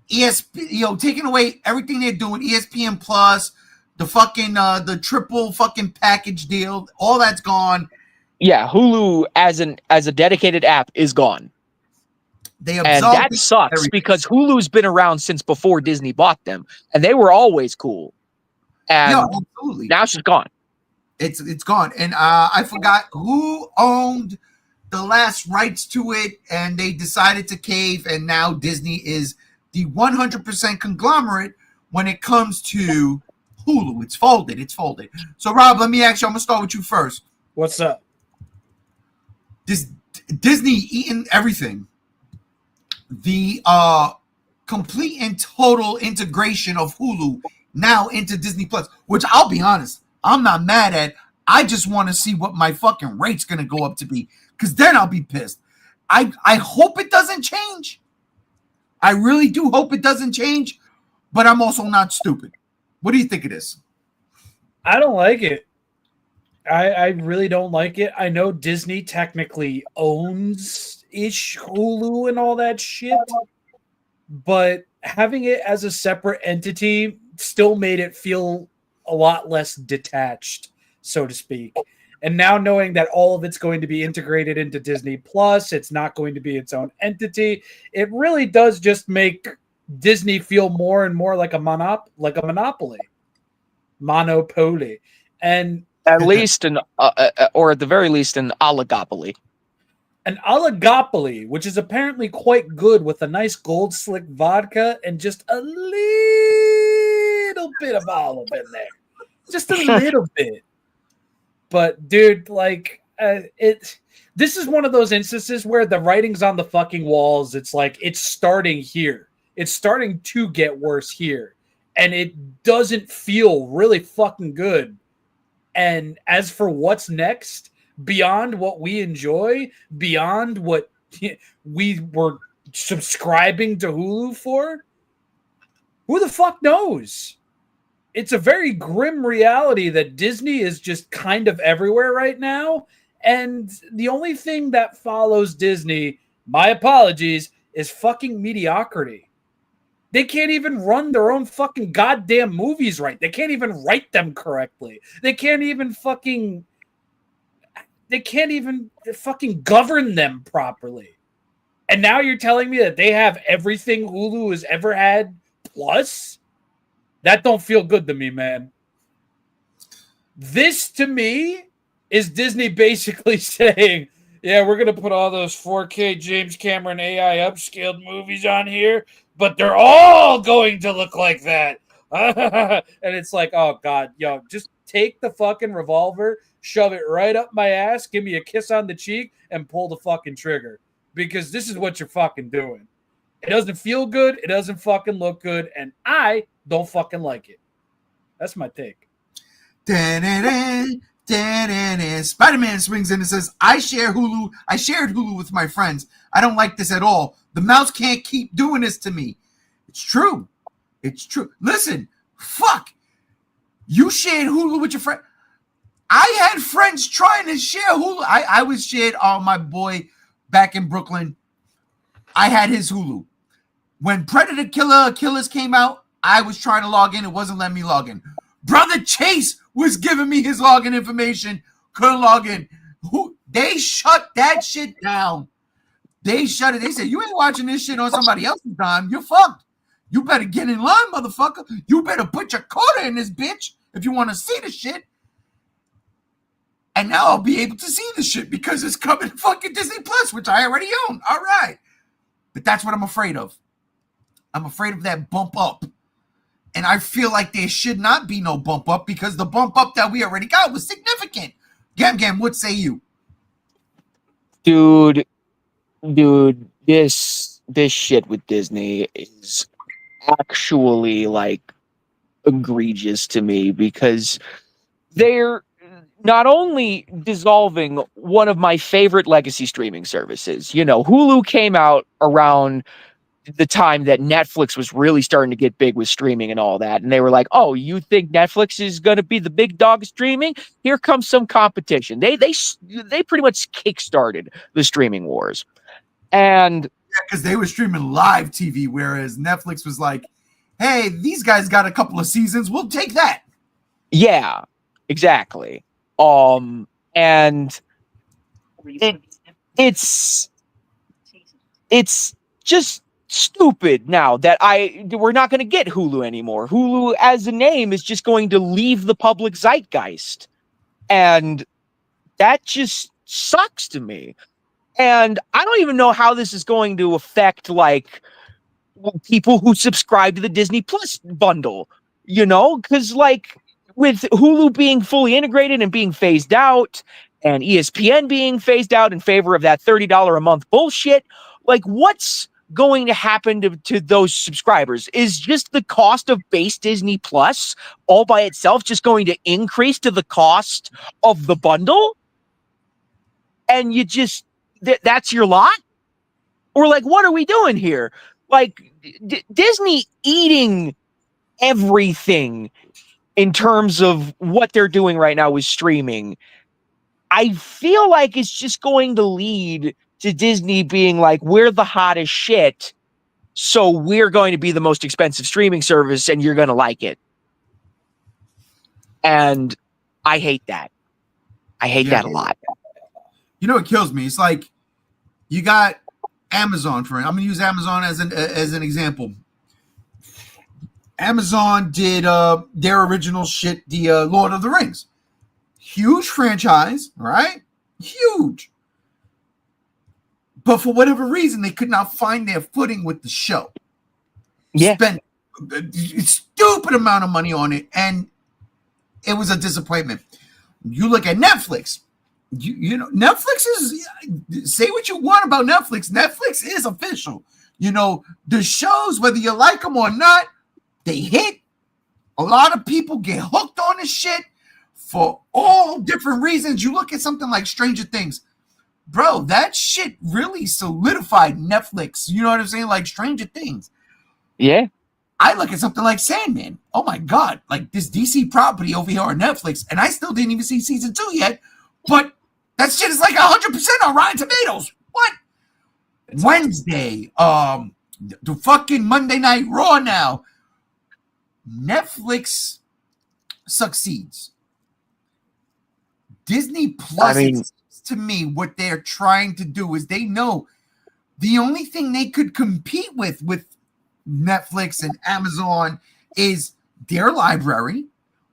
ESPN, taking away everything they're doing, ESPN Plus, the fucking the triple fucking package deal, all that's gone. Yeah, Hulu as a dedicated app is gone. They and that sucks everything. Because Hulu's been around since before Disney bought them, and they were always cool. And absolutely. Now it's just gone. It's gone. And I forgot who owned the last rights to it, and they decided to cave, and now Disney is the 100% conglomerate when it comes to Hulu. It's folded. So, Rob, let me ask you, I'm going to start with you first. What's up? Disney eating everything. The complete and total integration of Hulu now into Disney Plus. which I'll be honest, I'm not mad at. I just want to see what my fucking rate's going to go up to be, because then I'll be pissed. I hope it doesn't change. I really do hope it doesn't change, but I'm also not stupid. What do you think it is? I don't like it. I really don't like it. I know Disney technically owns Hulu and all that shit, but having it as a separate entity still made it feel a lot less detached, so to speak. And now knowing that all of it's going to be integrated into Disney Plus, it's not going to be its own entity, it really does just make Disney feel more and more like a monopoly. And At least or at the very least, an oligopoly. an oligopoly, which is apparently quite good with a nice gold slick vodka and just a little bit of olive in there. Just a little bit. But dude, like this is one of those instances where the writing's on the fucking walls. It's like it's starting here. It's starting to get worse here. And it doesn't feel really fucking good. And as for what's next, beyond what we enjoy, beyond what we were subscribing to Hulu for, who the fuck knows? It's a very grim reality that Disney is just kind of everywhere right now. And the only thing that follows Disney, my apologies, is fucking mediocrity. They can't even run their own fucking goddamn movies right. They can't even write them correctly. They can't even fucking govern them properly. And now you're telling me that they have everything Hulu has ever had plus? That don't feel good to me, man. This, to me, is Disney basically saying, yeah, we're going to put all those 4K James Cameron AI upscaled movies on here, but they're all going to look like that. And it's like, oh, God, yo, just take the fucking revolver, shove it right up my ass, give me a kiss on the cheek, and pull the fucking trigger. Because this is what you're fucking doing. It doesn't feel good. It doesn't fucking look good. And I don't fucking like it. That's my take. Spider-Man swings in and says, I shared Hulu with my friends. I don't like this at all. The mouse can't keep doing this to me. It's true. It's true. Listen, fuck. You shared Hulu with your friend. I had friends trying to share Hulu. I was shared on my boy back in Brooklyn. I had his Hulu. When Predator Killers came out, I was trying to log in. It wasn't letting me log in. Brother Chase was giving me his login information. Couldn't log in. They shut that shit down. They shut it. They said, you ain't watching this shit on somebody else's time. You're fucked. You better get in line, motherfucker. You better put your quarter in this bitch if you want to see the shit. And now I'll be able to see the shit because it's coming to fucking Disney Plus, which I already own. All right. But that's what I'm afraid of. I'm afraid of that bump up. And I feel like there should not be no bump up because the bump up that we already got was significant. Gam, what say you? Dude, this shit with Disney is actually like egregious to me because they're not only dissolving one of my favorite legacy streaming services. You know, Hulu came out around the time that Netflix was really starting to get big with streaming and all that. And they were like, oh, you think Netflix is going to be the big dog streaming? Here comes some competition. They pretty much kickstarted the streaming wars. And because they were streaming live TV, whereas Netflix was like, hey, these guys got a couple of seasons. We'll take that. Yeah, exactly. And it's just stupid now that we're not going to get Hulu anymore. Hulu as a name is just going to leave the public zeitgeist. And that just sucks to me. And I don't even know how this is going to affect like people who subscribe to the Disney Plus bundle, you know, because like with Hulu being fully integrated and being phased out and ESPN being phased out in favor of that $30 a month bullshit, like what's going to happen to those subscribers? Is just the cost of base Disney Plus all by itself just going to increase to the cost of the bundle? And you just, that's your lot? Or like, what are we doing here? Like, Disney eating everything in terms of what they're doing right now with streaming. I feel like it's just going to lead to Disney being like, we're the hottest shit, so we're going to be the most expensive streaming service and you're going to like it. And I hate that. I hate that a lot. You know what kills me? It's like you got Amazon for it. I'm going to use Amazon as an example. Amazon did their original shit, the Lord of the Rings. Huge franchise, right? Huge. But for whatever reason, they could not find their footing with the show. Yeah. Spent a stupid amount of money on it, and it was a disappointment. You look at Netflix. You know, Netflix is, say what you want about Netflix. Netflix is official. You know, the shows, whether you like them or not, they hit. A lot of people get hooked on this shit for all different reasons. You look at something like Stranger Things. Bro, that shit really solidified Netflix. You know what I'm saying? Like Stranger Things. Yeah. I look at something like Sandman. Oh my God. Like this DC property over here on Netflix. And I still didn't even see season 2 yet. But that shit is like 100% on Rotten Tomatoes. What? Wednesday. The fucking Monday Night Raw now. Netflix succeeds. Disney Plus, to me, what they're trying to do is they know the only thing they could compete with Netflix and Amazon is their library,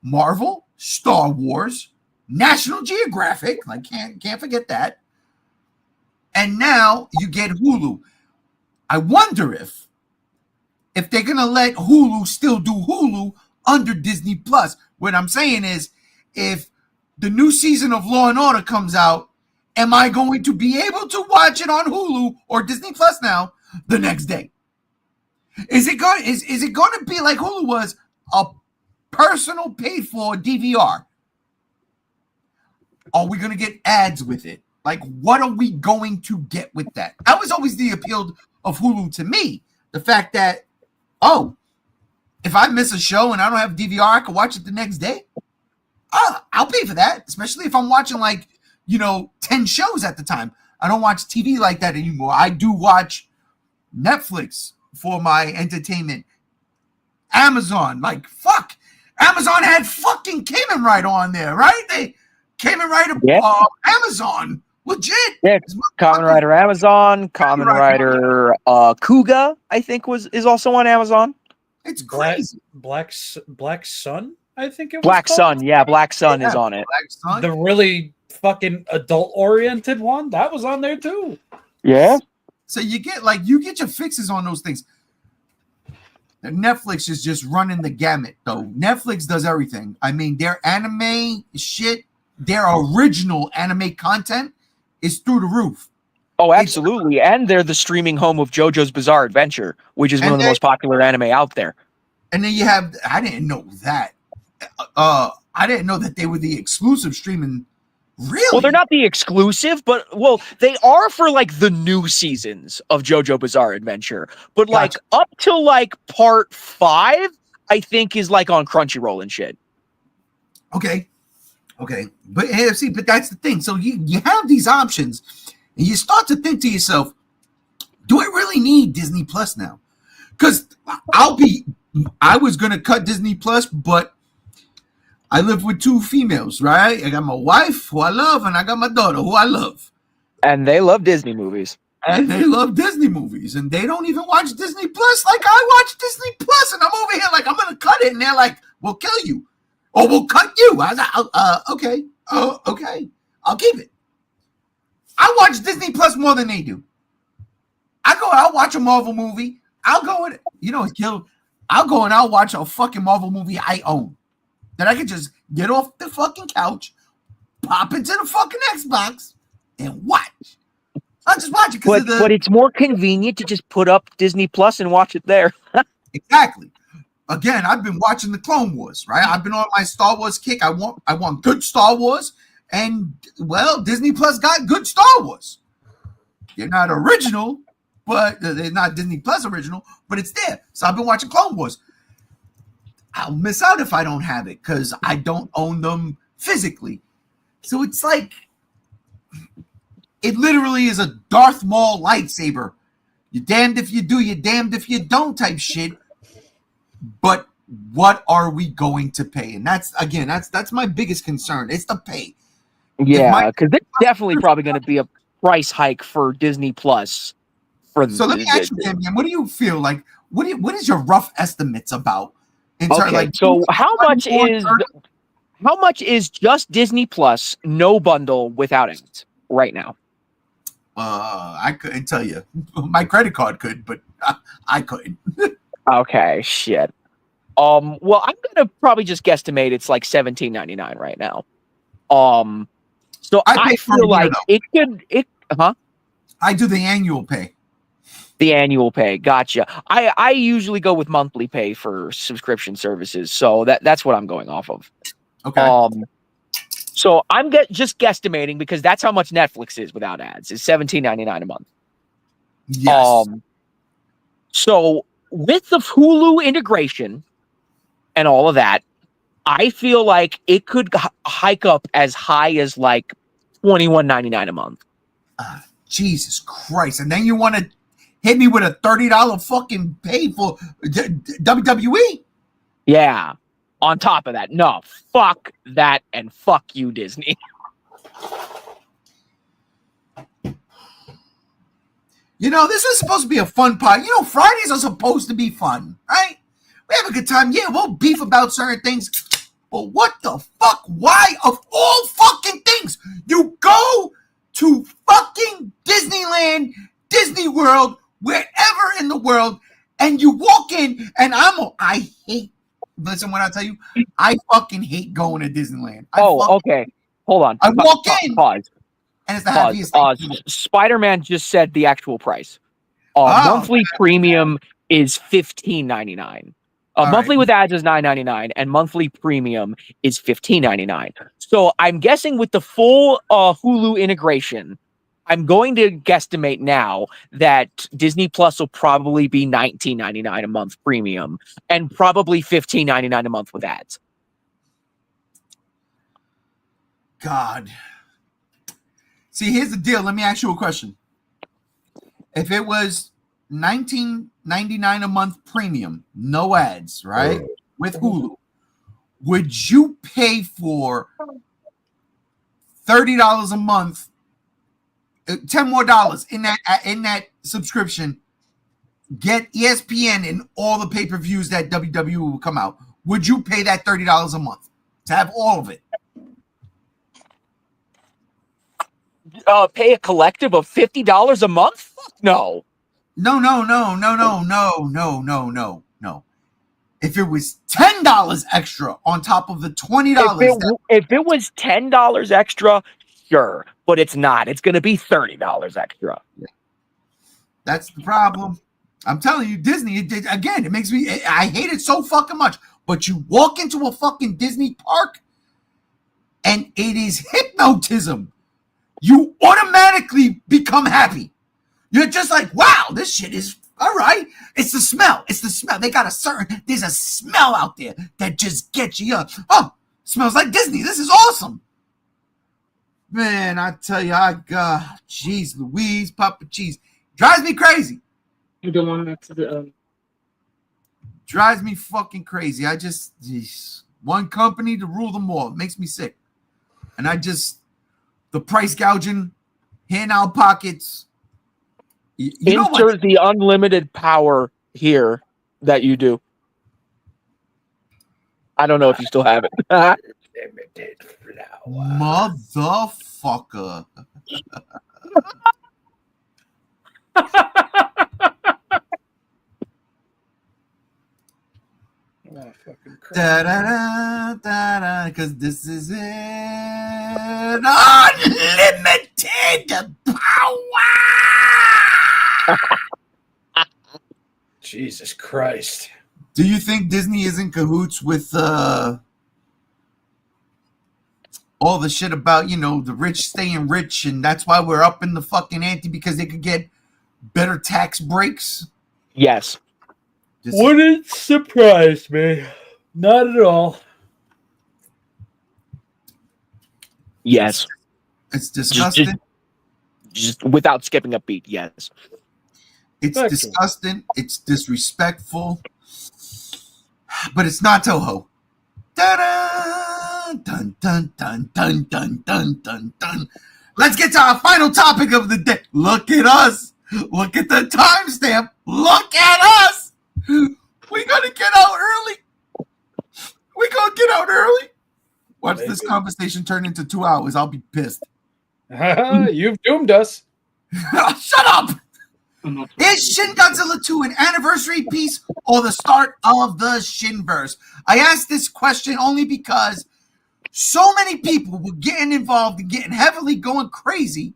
Marvel, Star Wars, National Geographic, like can't forget that. And now you get Hulu. I wonder if they're gonna let Hulu still do Hulu under Disney Plus. What I'm saying is, if the new season of Law and Order comes out, am I going to be able to watch it on Hulu or Disney Plus now the next day? Is it going to be like Hulu was, a personal paid for DVR? Are we going to get ads with it? Like, what are we going to get with that? That was always the appeal of Hulu to me. The fact that, oh, if I miss a show and I don't have DVR, I can watch it the next day. I'll pay for that, especially if I'm watching 10 shows at the time. I don't watch TV like that anymore. I do watch Netflix for my entertainment. Amazon, fuck. Amazon had fucking Kamen Rider on there, right? They Kamen Rider, Amazon, legit. Yeah, Kamen Rider Amazon, Kamen Rider Kuga, I think is also on Amazon. It's crazy. Black Sun, I think it was Black called. Sun, yeah, Black Sun is on it. Black Sun. The really fucking adult-oriented one, that was on there too. Yeah. So you get your fixes on those things. Netflix is just running the gamut, though. Netflix does everything. I mean, their anime shit, their original anime content is through the roof. Oh, absolutely. And they're the streaming home of JoJo's Bizarre Adventure, which is one of the most popular anime out there. And then you have, I didn't know that. I didn't know that they were the exclusive streaming. Really? Well, they're not the exclusive, but they are for the new seasons of JoJo Bizarre Adventure. But Gotcha. Up till part 5, I think is on Crunchyroll and shit. Okay. But see, but that's the thing. So you have these options, and you start to think to yourself, do I really need Disney Plus now? Because I was gonna cut Disney Plus, but I live with 2 females, right? I got my wife, who I love, and I got my daughter, who I love. And they love Disney movies. And they love Disney movies, and they don't even watch Disney Plus like I watch Disney Plus, and I'm over here I'm gonna cut it, and they're like, we'll kill you. Or we'll cut you. Okay. Oh, okay. I'll keep it. I watch Disney Plus more than they do. I'll watch a Marvel movie. I'll go and, it's killed. I'll go and I'll watch a fucking Marvel movie I own. That I can just get off the fucking couch, pop into the fucking Xbox, and watch. I'll just watch it because But it's more convenient to just put up Disney Plus and watch it there. exactly. Again, I've been watching the Clone Wars, right? I've been on my Star Wars kick. I want good Star Wars, and well, Disney Plus got good Star Wars. They're not original, but they're not Disney Plus original, but it's there. So I've been watching Clone Wars. I'll miss out if I don't have it because I don't own them physically. So it's like it literally is a Darth Maul lightsaber. You're damned if you do, you're damned if you don't type shit. But what are we going to pay? And that's my biggest concern. It's the pay. Yeah, because it's definitely probably going to be a price hike for Disney Plus. So let me ask you, Cam, what do you feel like? What is your rough estimates about? So how much is just Disney Plus, no bundle without ads right now? I couldn't tell you. My credit card could, but I couldn't. Okay, shit. Well, I'm gonna probably just guesstimate it's like $17.99 right now. So I feel like it could. I do the annual pay. The annual pay, gotcha. I usually go with monthly pay for subscription services, so that's what I'm going off of. Okay. So I'm just guesstimating because that's how much Netflix is without ads. It's $17.99 a month. Yes. So with the Hulu integration and all of that, I feel like it could hike up as high as like $21.99 a month. Jesus Christ! And then you want to hit me with a $30 fucking pay for WWE? Yeah. On top of that, no, fuck that and fuck you, Disney. You know, this is supposed to be a fun pod. You know, Fridays are supposed to be fun, right? We have a good time. Yeah, we'll beef about certain things. But what the fuck? Why, of all fucking things, you go to fucking Disneyland, Disney World, wherever in the world, and you walk in, and I hate, listen, when I tell you, I fucking hate going to Disneyland. Okay. Hold on. I walk in. Pause. And it's the happiest thing. Spider-Man just said the actual price. Monthly premium is $15.99. Monthly with ads is $9.99, and monthly premium is $15.99. So I'm guessing with the full Hulu integration, I'm going to guesstimate now that Disney Plus will probably be $19.99 a month premium, and probably $15.99 a month with ads. God. See, here's the deal. Let me ask you a question. If it was $19.99 a month premium, no ads, right? With Hulu, would you pay for $30 a month, $10 more in that subscription, get ESPN and all the pay-per-views that WWE will come out? Would you pay that $30 a month to have all of it? Pay a collective of $50 a month? Fuck no. No. If it was $10 extra on top of the $20, if it was $10 extra, sure, but it's not. It's going to be $30 extra. Yeah. That's the problem. I'm telling you, Disney. It makes me. I hate it so fucking much. But you walk into a fucking Disney park, and it is hypnotism. You automatically become happy. You're just like, wow, this shit is all right. It's the smell. They got there's a smell out there that just gets you up. Oh, smells like Disney. This is awesome. Man, I tell you, jeez Louise, Papa Cheese. Drives me crazy. You don't want that to the Drives me fucking crazy. One company to rule them all. It makes me sick. And the price gouging, hand out pockets. Insert the unlimited power here that you do. I don't know if you still have it. Limited flower. Motherfucker. Because this is it. Unlimited power. Jesus Christ. Do you think Disney is in cahoots with all the shit about, the rich staying rich, and that's why we're up in the fucking ante because they could get better tax breaks? Yes. Wouldn't surprise me. Not at all. Yes. It's disgusting. Just without skipping a beat. Yes. It's Factual. disgusting. It's disrespectful. But it's not Toho. Da-da! Dun, dun, dun, dun, dun, dun, dun, dun. Let's get to our final topic of the day. Look at us. Look at the timestamp. Look at us. We're going to get out early. Watch this conversation turn into 2 hours. I'll be pissed. You've doomed us. Shut up. Is Shin Godzilla 2 an anniversary piece or the start of the Shinverse? I asked this question only because so many people were getting involved and getting heavily going crazy.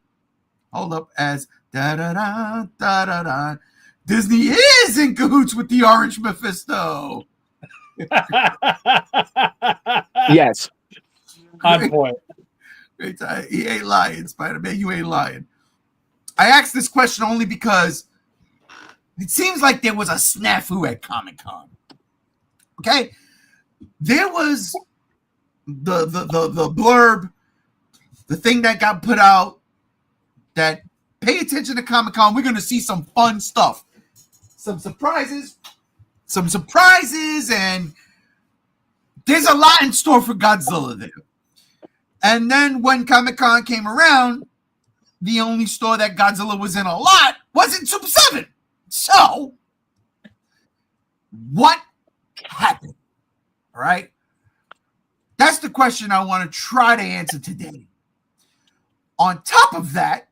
Hold up, as da-da-da, da-da-da. Disney is in cahoots with the Orange Mephisto. Yes. On point. He ain't lying, Spider-Man. You ain't lying. I asked this question only because it seems like there was a snafu at Comic-Con. Okay? There was the blurb, the thing that got put out that pay attention to Comic-Con. We're going to see some fun stuff. Some surprises, and there's a lot in store for Godzilla there. And then when Comic-Con came around, the only store that Godzilla was in a lot was in Super 7. So, what happened? All right? That's the question I want to try to answer today. On top of that,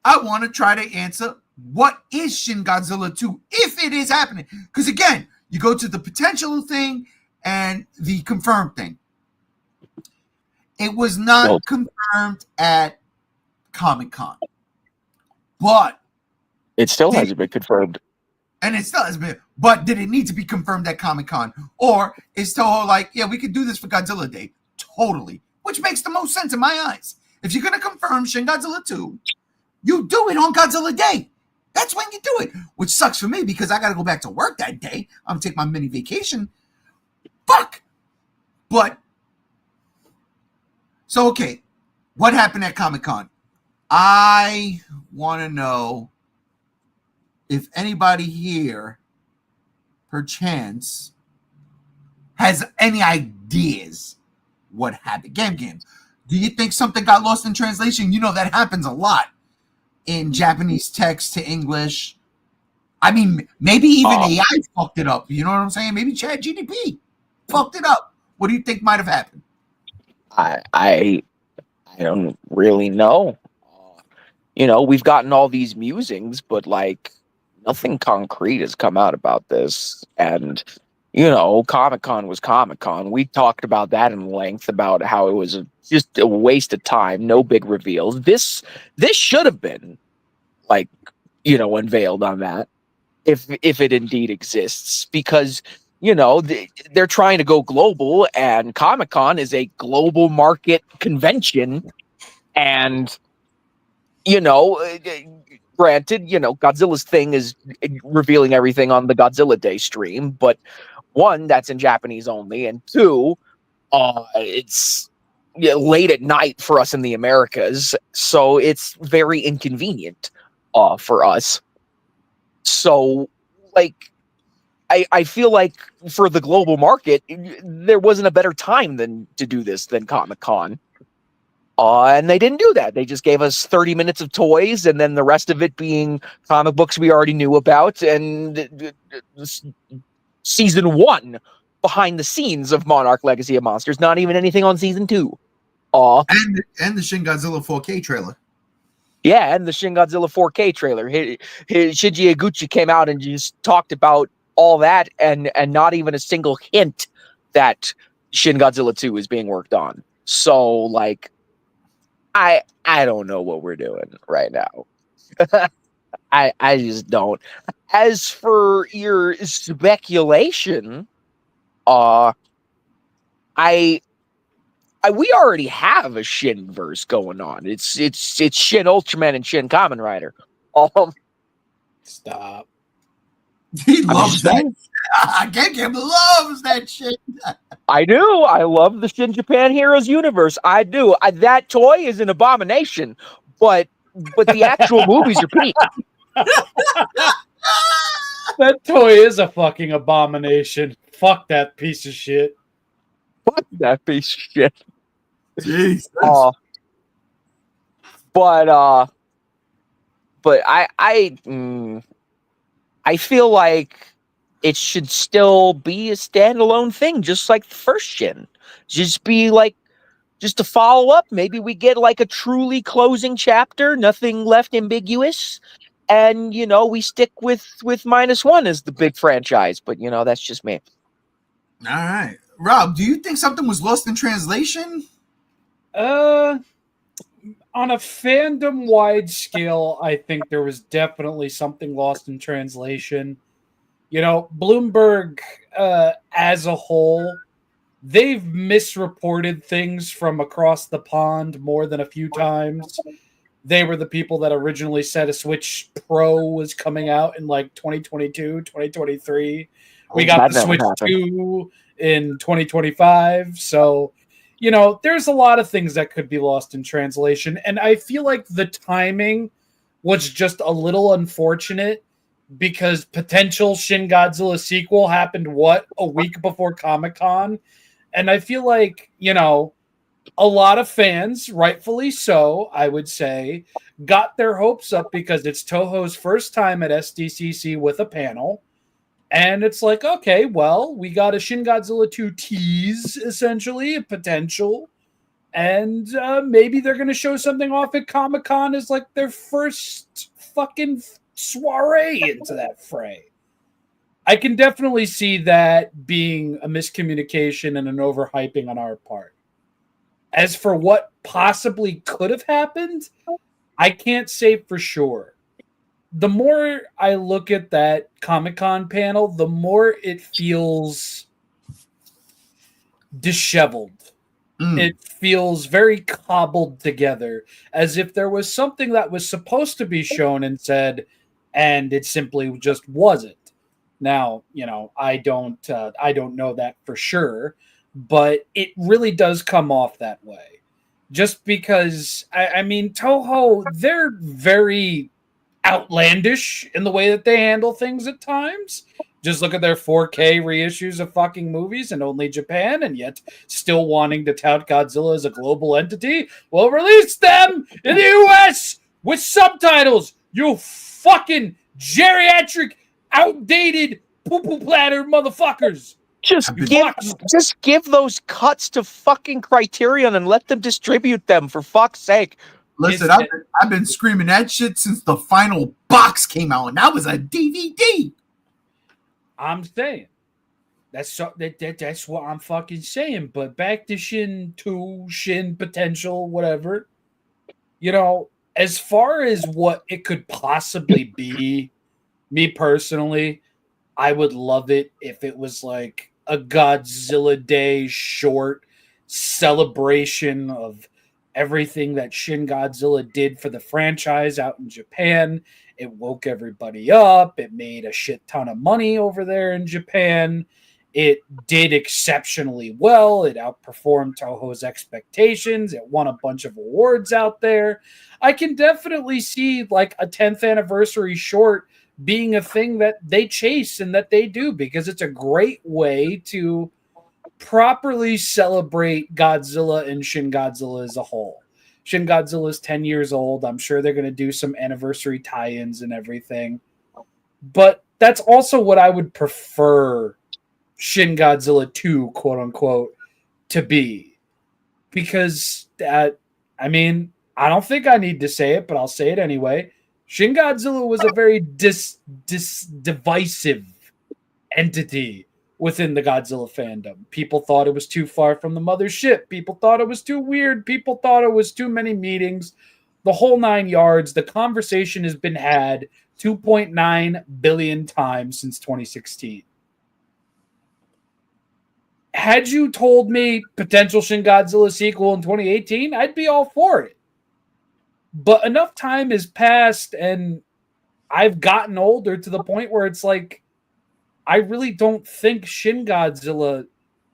I want to try to answer, what is Shin Godzilla 2 if it is happening? Because again, you go to the potential thing and the confirmed thing. It was not confirmed at Comic-Con, but It still hasn't been confirmed. And it still has been. But did it need to be confirmed at Comic-Con? Or is Toho like, yeah, we could do this for Godzilla Day? Totally. Which makes the most sense in my eyes. If you're going to confirm Shin Godzilla 2, you do it on Godzilla Day. That's when you do it. Which sucks for me because I got to go back to work that day. I'm going to take my mini vacation. Fuck. But, so okay. What happened at Comic-Con? I want to know if anybody here, perchance, has any ideas what happened. Game. Do you think something got lost in translation? You know that happens a lot in Japanese text to English. I mean, maybe even AI fucked it up. You know what I'm saying? Maybe ChatGPT fucked it up. What do you think might have happened? I don't really know. We've gotten all these musings, but like nothing concrete has come out about this. And Comic-Con was Comic-Con. We talked about that in length about how it was just a waste of time, no big reveals. This should have been unveiled on that if it indeed exists, because they're trying to go global, and Comic-Con is a global market convention, and granted, Godzilla's thing is revealing everything on the Godzilla Day stream, but one, that's in Japanese only, and two, it's late at night for us in the Americas, so it's very inconvenient for us. So, I feel like for the global market, there wasn't a better time to do this than Comic-Con. And they didn't do that. They just gave us 30 minutes of toys, and then the rest of it being comic books we already knew about, and season 1 behind the scenes of Monarch Legacy of Monsters. Not even anything on season 2. And the Shin Godzilla 4K trailer. Yeah, and the Shin Godzilla 4K trailer. Shinji Higuchi came out and just talked about all that, and not even a single hint that Shin Godzilla 2 is being worked on. So, I don't know what we're doing right now. I just don't. As for your speculation, uh, I we already have a Shin verse going on. It's Shin Ultraman and Shin Kamen Rider. Stop. He I'm loves just that. saying. Gengam loves that shit. I do. I love the Shin Japan Heroes universe. I do. That toy is an abomination, but the actual movies are peak. That toy is a fucking abomination. Fuck that piece of shit. Fuck that piece of shit. Jesus. But I feel like it should still be a standalone thing, just like the first Shin. Just be like, just to follow up. Maybe we get like a truly closing chapter, nothing left ambiguous, and we stick with -1 as the big franchise. But that's just me. All right. Rob, do you think something was lost in translation? On a fandom-wide scale, I think there was definitely something lost in translation. Bloomberg, as a whole, they've misreported things from across the pond more than a few times. They were the people that originally said a Switch Pro was coming out in like 2022, 2023. We got the Switch 2 in 2025. So, there's a lot of things that could be lost in translation. And I feel like the timing was just a little unfortunate because potential Shin Godzilla sequel happened, a week before Comic-Con? And I feel like, a lot of fans, rightfully so, I would say, got their hopes up because it's Toho's first time at SDCC with a panel. And it's like, okay, well, we got a Shin Godzilla 2 tease, essentially, a potential. And maybe they're going to show something off at Comic-Con as like their first fucking soiree into that fray. I can definitely see that being a miscommunication and an overhyping on our part. As for what possibly could have happened, I can't say for sure. The more I look at that Comic-Con panel, the more it feels disheveled. It feels very cobbled together, as if there was something that was supposed to be shown and said, and it simply just wasn't. Now, I don't know that for sure, but it really does come off that way. Just because, I mean, Toho, they're very outlandish in the way that they handle things at times. Just look at their 4K reissues of fucking movies in only Japan, and yet still wanting to tout Godzilla as a global entity. Well, release them in the US with subtitles, you fucking geriatric, outdated poo-poo platter motherfuckers. Just give those cuts to fucking Criterion and let them distribute them, for fuck's sake. Listen, I've been screaming that shit since the final box came out, and that was a DVD. I'm saying that's what I'm fucking saying. But back to Shin 2, Shin potential, whatever. As far as what it could possibly be, me personally, I would love it if it was like a Godzilla Day short celebration of everything that Shin Godzilla did for the franchise out in Japan. It woke everybody up. It made a shit ton of money over there in Japan. It did exceptionally well. It outperformed Toho's expectations. It won a bunch of awards out there. I can definitely see like a 10th anniversary short being a thing that they chase and that they do, because it's a great way to properly celebrate Godzilla and Shin Godzilla as a whole. Shin Godzilla is 10 years old. I'm sure they're going to do some anniversary tie-ins and everything. But that's also what I would prefer Shin Godzilla 2, quote unquote, to be. Because I don't think I need to say it, but I'll say it anyway. Shin Godzilla was a very divisive entity within the Godzilla fandom. People thought it was too far from the mothership. People thought it was too weird. People thought it was too many meetings. The whole 9 yards. The conversation has been had 2.9 billion times since 2016. Had you told me potential Shin Godzilla sequel in 2018, I'd be all for it. But enough time has passed and I've gotten older to the point where it's like, I really don't think Shin Godzilla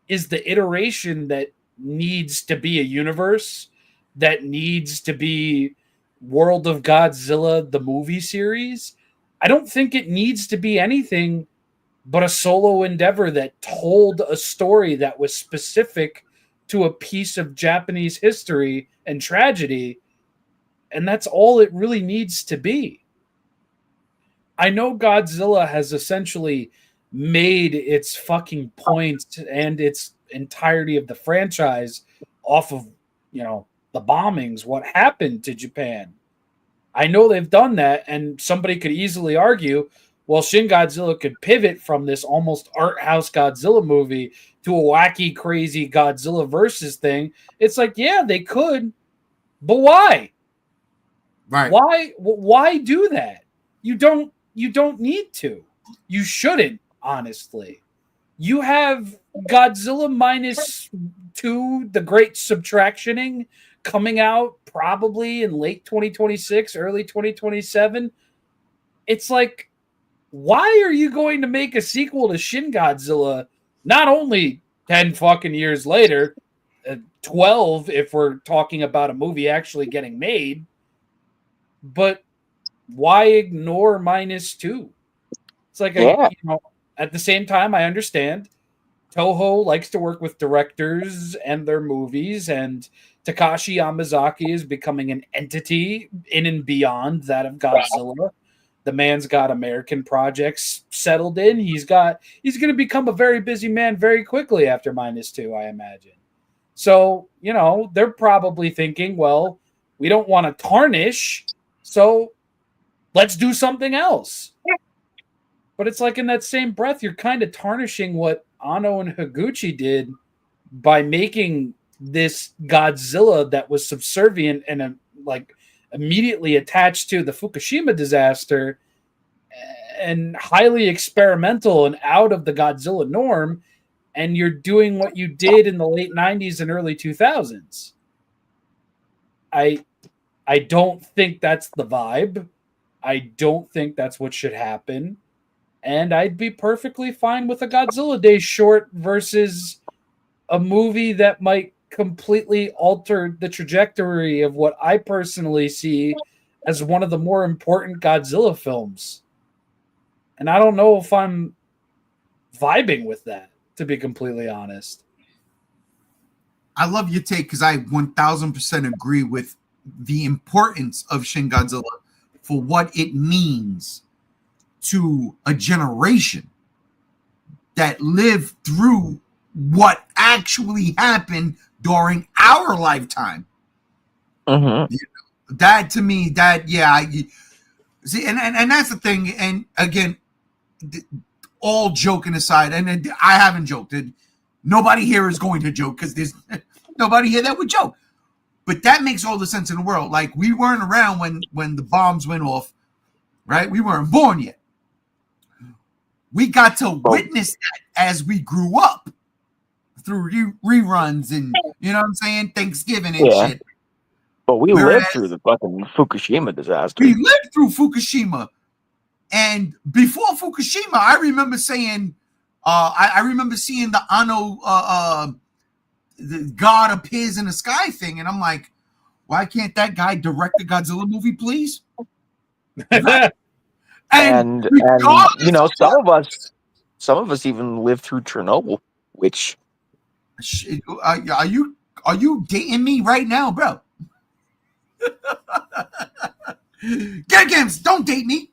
is the iteration that needs to be a universe, that needs to be World of Godzilla, the movie series. I don't think it needs to be anything but a solo endeavor that told a story that was specific to a piece of Japanese history and tragedy. And that's all it really needs to be. I know Godzilla has essentially made its fucking point and its entirety of the franchise off of, the bombings, what happened to Japan. I know they've done that, and somebody could easily argue, well, Shin Godzilla could pivot from this almost art house Godzilla movie to a wacky, crazy Godzilla versus thing. It's like, yeah, they could, but why? Right. Why do that? You don't need to. You shouldn't, honestly. You have Godzilla -2, The Great Subtractioning, coming out probably in late 2026, early 2027. It's like, why are you going to make a sequel to Shin Godzilla not only 10 fucking years later, 12 if we're talking about a movie actually getting made, but why ignore -2? It's like, at the same time, I understand Toho likes to work with directors and their movies, and Takashi Yamazaki is becoming an entity in and beyond that of Godzilla. The man's got American projects settled in. He's going to become a very busy man very quickly after -2, I imagine. So, they're probably thinking, well, we don't want to tarnish, so let's do something else. But it's like, in that same breath, you're kind of tarnishing what Anno and Higuchi did by making this Godzilla that was subservient and immediately attached to the Fukushima disaster and highly experimental and out of the Godzilla norm, and you're doing what you did in the late 90s and early 2000s. I don't think that's the vibe. I don't think that's what should happen. And I'd be perfectly fine with a Godzilla Day short versus a movie that might completely alter the trajectory of what I personally see as one of the more important Godzilla films. And I don't know if I'm vibing with that, to be completely honest. I love your take because I 1000% agree with the importance of Shin Godzilla for what it means to a generation that lived through what actually happened during our lifetime. Mm-hmm. That to me, see, and that's the thing. And again, all joking aside, and I haven't joked. Nobody here is going to joke because there's nobody here that would joke. But that makes all the sense in the world. Like, we weren't around when the bombs went off, right? We weren't born yet. We got to witness that as we grew up through reruns and, you know what I'm saying, Thanksgiving and shit. But we lived through the fucking Fukushima disaster. We lived through Fukushima. And before Fukushima, I remember saying, I remember seeing the Anno, the God appears in the sky thing. And I'm like, why can't that guy direct the Godzilla movie, please? And some of us even lived through Chernobyl, which are you dating me right now, bro? Games, don't date me.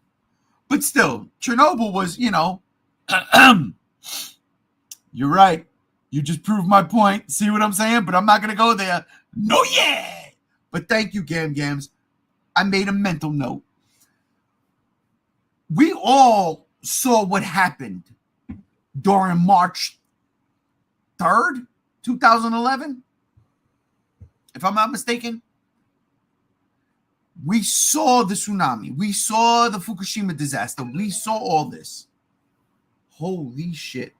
But still, Chernobyl was, you're right. You just proved my point. See what I'm saying? But I'm not gonna go there. No, yeah. But thank you, Gams. I made a mental note. We all saw what happened during March 3rd, 2011, if I'm not mistaken. We saw the tsunami. We saw the Fukushima disaster. We saw all this. Holy shit.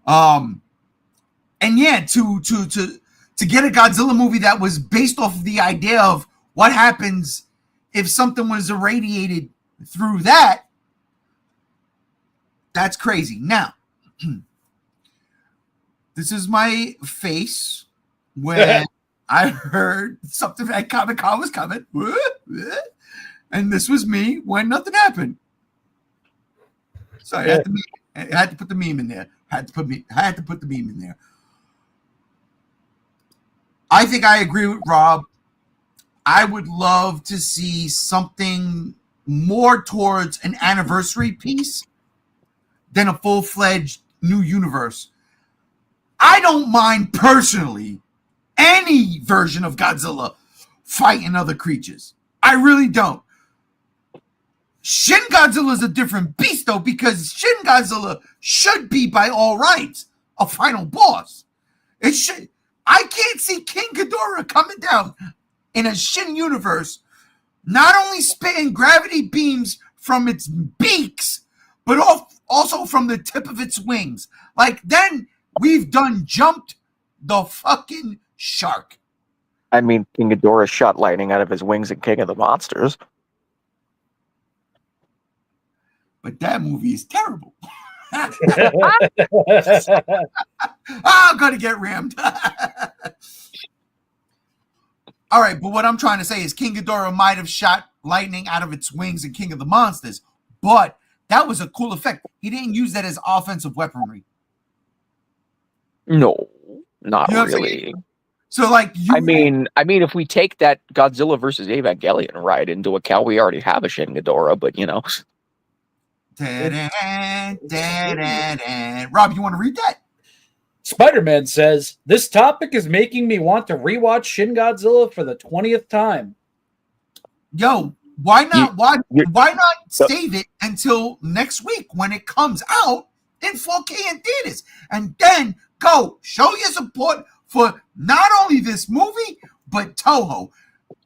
And yeah, to get a Godzilla movie that was based off of the idea of what happens if something was irradiated through that, that's crazy. Now, this is my face when I heard something at Comic-Con was coming. And this was me when nothing happened. Sorry, I had to put the meme in there. I had to put the meme in there. I think I agree with Rob. I would love to see something more towards an anniversary piece than a full-fledged new universe. I don't mind personally any version of Godzilla fighting other creatures. I really don't. Shin Godzilla is a different beast, though, because Shin Godzilla should be, by all rights, a final boss. It should. I can't see King Ghidorah coming down in a Shin universe, not only spitting gravity beams from its beaks, but also from the tip of its wings. Like, then we've done jumped the fucking shark. I mean, King Ghidorah shot lightning out of his wings in King of the Monsters. But that movie is terrible. I'm going to get rammed. All right, but what I'm trying to say is King Ghidorah might have shot lightning out of its wings in King of the Monsters, but that was a cool effect. He didn't use that as offensive weaponry. No, not You know what I'm really. So, like, I mean, if we take that Godzilla versus Evangelion ride into account, we already have a Shin Ghidorah, but you know. Rob, you want to read that? Spider-Man says, this topic is making me want to rewatch Shin Godzilla for the 20th time. Yo, why not? Why not save it until next week when it comes out in 4K in theaters, and then go show your support for not only this movie but Toho.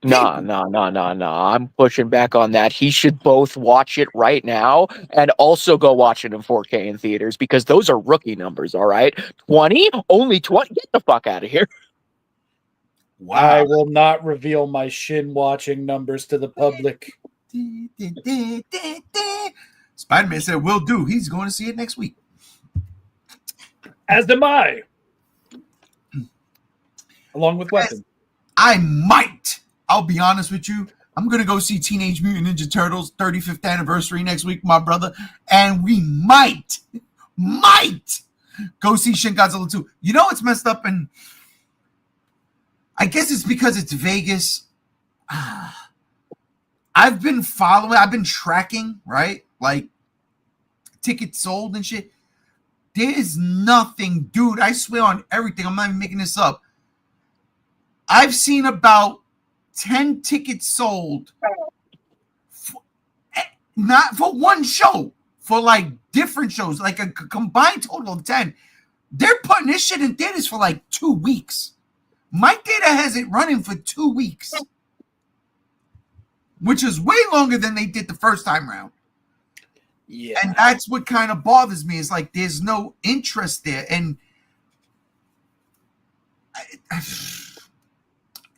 No. I'm pushing back on that. He should both watch it right now and also go watch it in 4K in theaters, because those are rookie numbers, all right? 20? Only 20? Get the fuck out of here. Wow. I will not reveal my Shin watching numbers to the public. Spider-Man said, will do. He's going to see it next week. As am I. Along with Weapon. I might. I'll be honest with you. I'm going to go see Teenage Mutant Ninja Turtles 35th anniversary next week, my brother. And we might go see Shin Godzilla 2. You know, it's messed up, and I guess it's because it's Vegas. I've been tracking, right? Like, tickets sold and shit. There's nothing, dude. I swear on everything. I'm not even making this up. I've seen about 10 tickets sold, not for one show, for like different shows, like a combined total of 10. They're putting this shit in theaters for like 2 weeks. My theater has it running for 2 weeks, which is way longer than they did the first time round. Yeah. And that's what kind of bothers me. Is like there's no interest there. And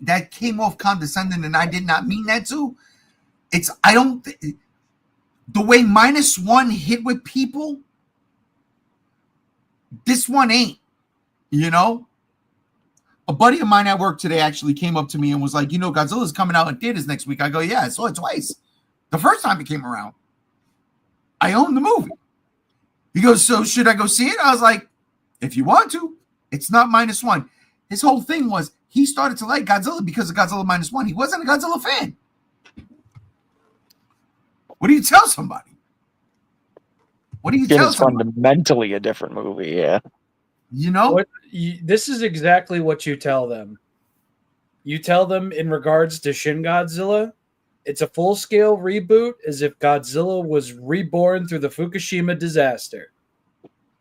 that came off condescending, and I did not mean that to. The way -1 hit with people, this one ain't, you know? A buddy of mine at work today actually came up to me and was like, Godzilla's coming out in theaters next week. I go, yeah, I saw it twice. The first time it came around, I own the movie. He goes, so should I go see it? I was like, if you want to. It's not -1. His whole thing was he started to like Godzilla because of Godzilla -1. He wasn't a Godzilla fan. What do you tell somebody? What do you tell somebody? It's fundamentally a different movie, yeah. You know? This is exactly what you tell them. You tell them in regards to Shin Godzilla, it's a full-scale reboot as if Godzilla was reborn through the Fukushima disaster.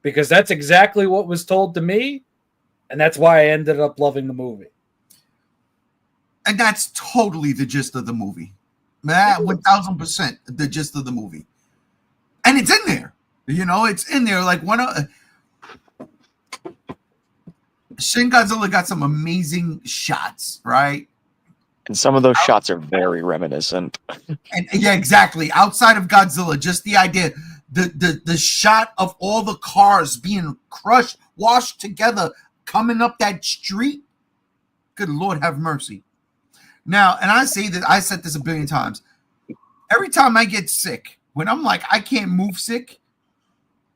Because that's exactly what was told to me, and that's why I ended up loving the movie. And that's totally the gist of the movie. Man, 1000% the gist of the movie, and it's in there. You know, it's in there. Like one of Shin Godzilla got some amazing shots, right? And some of those shots are very reminiscent. And yeah, exactly. Outside of Godzilla, just the idea, the shot of all the cars being crushed, washed together, coming up that street. Good Lord, have mercy. Now, and I say that I said this a billion times. Every time I get sick, when I'm like, I can't move sick,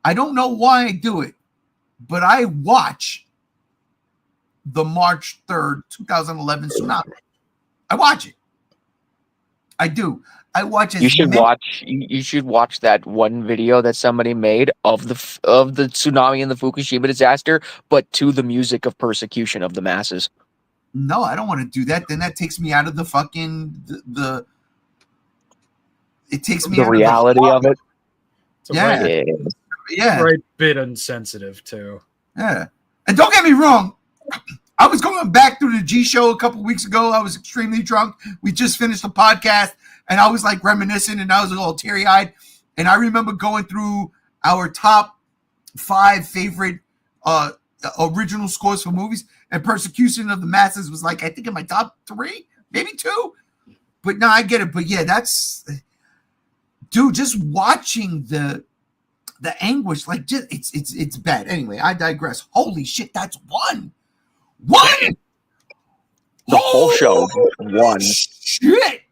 I don't know why I do it, but I watch the March 3rd, 2011 tsunami. I watch it. I do. I watch it. You should watch that one video that somebody made of the tsunami and the Fukushima disaster, but to the music of Persecution of the Masses. No, I don't want to do that. Then that takes me out of the fucking it takes me The out reality of it. It's a Yeah. right, Yeah. right bit insensitive too. Yeah. And don't get me wrong, I was going back through the G show a couple weeks ago. I was extremely drunk. We just finished the podcast and I was like reminiscing and I was all teary-eyed. And I remember going through our top 5 favorite original scores for movies, and Persecution of the Masses was like, I think in my top 3, maybe 2. But no, I get it. But yeah, that's, dude, just watching the anguish, like just it's bad. Anyway, I digress. Holy shit, that's one. The whole show, one. Shit.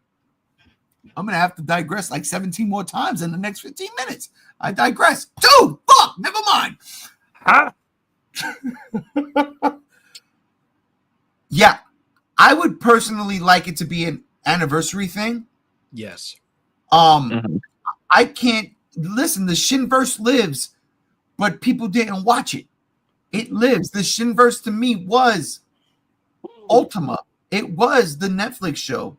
I'm gonna have to digress like 17 more times in the next 15 minutes. I digress. Dude, fuck, never mind. Huh? Yeah, I would personally like it to be an anniversary thing. Yes. I can't listen. The Shinverse lives, but people didn't watch it. It lives. The Shinverse to me was Ultima. It was the Netflix show.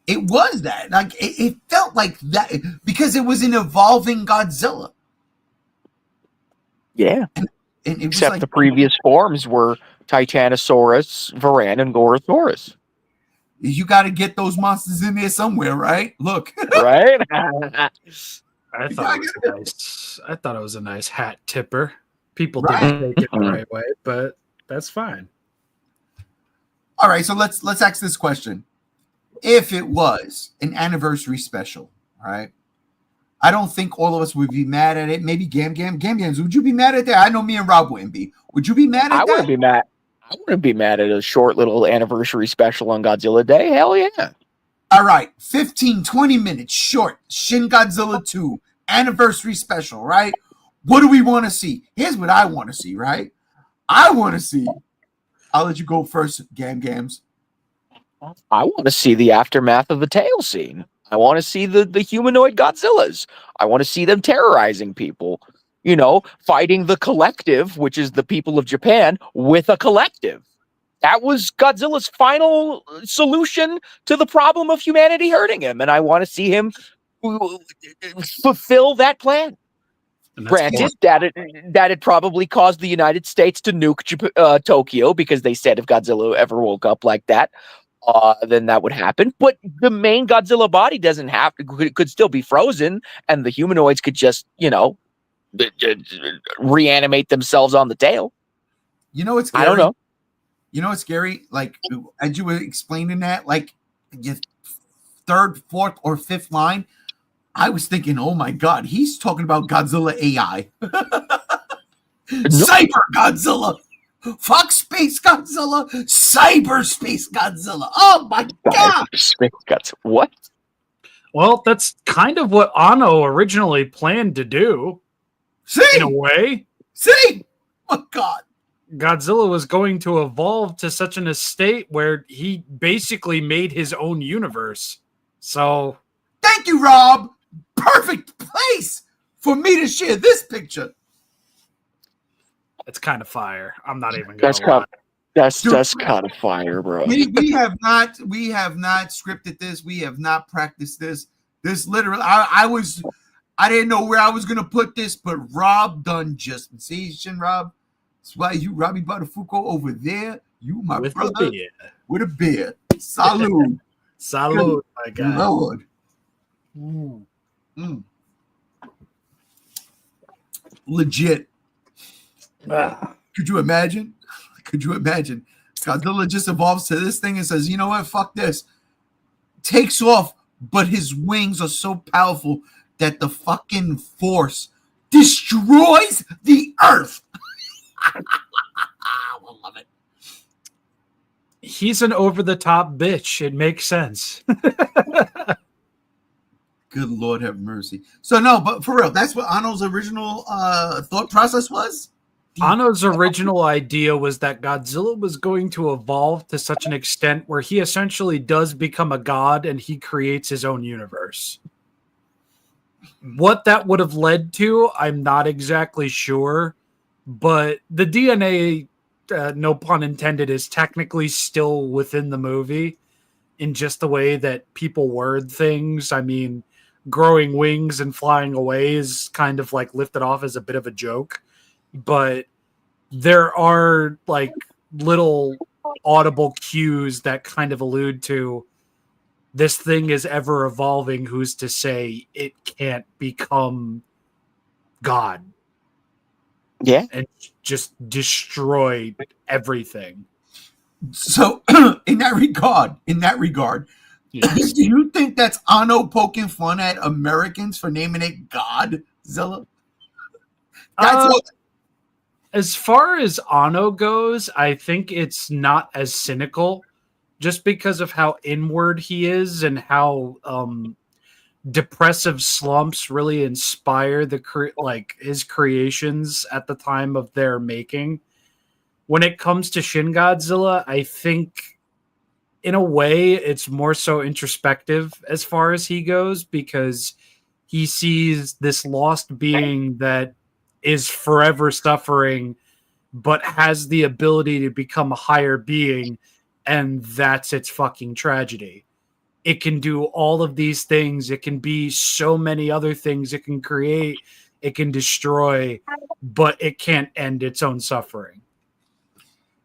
It was that. Like it felt like that because it was an evolving Godzilla. Yeah. And it was Except like, the previous forms were Titanosaurus, Varan, and Gorosaurus. you got to get those monsters in there somewhere, right? Look, Right? I thought it was a nice hat tipper. People Right. didn't take it the right way, but that's fine. all right. So let's ask this question: if it was an anniversary special, right? I don't think all of us would be mad at it. Maybe Gams. Would you be mad at that? I know me and Rob wouldn't be. Would you be mad at I that? wouldn't be mad. I wouldn't be mad at a short little anniversary special on Godzilla Day. Hell yeah. All right, 15, 20 minutes short. Shin Godzilla 2 anniversary special, right? What do we want to see? Here's what I want to see, right? I want to see. I'll let you go first, Gams. I want to see the aftermath of the tail scene. I want to see the humanoid Godzillas. I want to see them terrorizing people. You know, fighting the collective, which is the people of Japan, with a collective. That was Godzilla's final solution to the problem of humanity hurting him. And I want to see him fulfill that plan. Granted, that it probably caused the United States to nuke Tokyo, because they said if Godzilla ever woke up like that, then that would happen. But the main Godzilla body doesn't have to, could still be frozen, and the humanoids could just, you know, reanimate themselves on the tail. You know what's scary? I don't know. You know what's scary? Like, as you were explaining that, like, your 3rd, 4th, or 5th line, I was thinking, oh my God, he's talking about Godzilla AI. Cyber Godzilla. Fuck Space Godzilla. Cyberspace Godzilla. Oh my God. Space Godzilla. What? Well, that's kind of what Anno originally planned to do, in a See? way. See? Oh God. Godzilla was going to evolve to such an estate where he basically made his own universe. So, Thank you, Rob. Perfect place for me to share this picture. it's kind of fire. I'm not even going That's to lie. that's kind of fire, bro. We have not scripted this. We have not practiced this. This literally, I didn't know where I was gonna put this, but Rob done just see, Shin Rob. That's why you Robbie Buttafuoco over there. You my With brother the beer. with a beer. Salud. Salud, my guy. Lord. Mm. Mm. Legit. Ah. Could you imagine? Could you imagine? Godzilla just evolves to this thing and says, you know what? Fuck this. Takes off, but his wings are so powerful that the fucking force destroys the earth. I love it. He's an over-the-top bitch. It makes sense. Good Lord have mercy. So no, but for real, that's what Anno's original thought process was? Anno's original idea was that Godzilla was going to evolve to such an extent where he essentially does become a god and he creates his own universe. What that would have led to, I'm not exactly sure, but the DNA, no pun intended, is technically still within the movie in just the way that people word things. I mean, growing wings and flying away is kind of like lifted off as a bit of a joke. But there are like little audible cues that kind of allude to this thing is ever evolving. Who's to say it can't become God? Yeah. And just destroy everything. So in that regard, Yes. do you think that's Anno poking fun at Americans for naming it Godzilla? As far as Anno goes, I think it's not as cynical just because of how inward he is and how depressive slumps really inspire his creations at the time of their making. When it comes to Shin Godzilla, I think in a way it's more so introspective as far as he goes, because he sees this lost being that is forever suffering but has the ability to become a higher being, and that's its fucking tragedy. It can do all of these things. It can be so many other things. It can create, it can destroy, but it can't end its own suffering.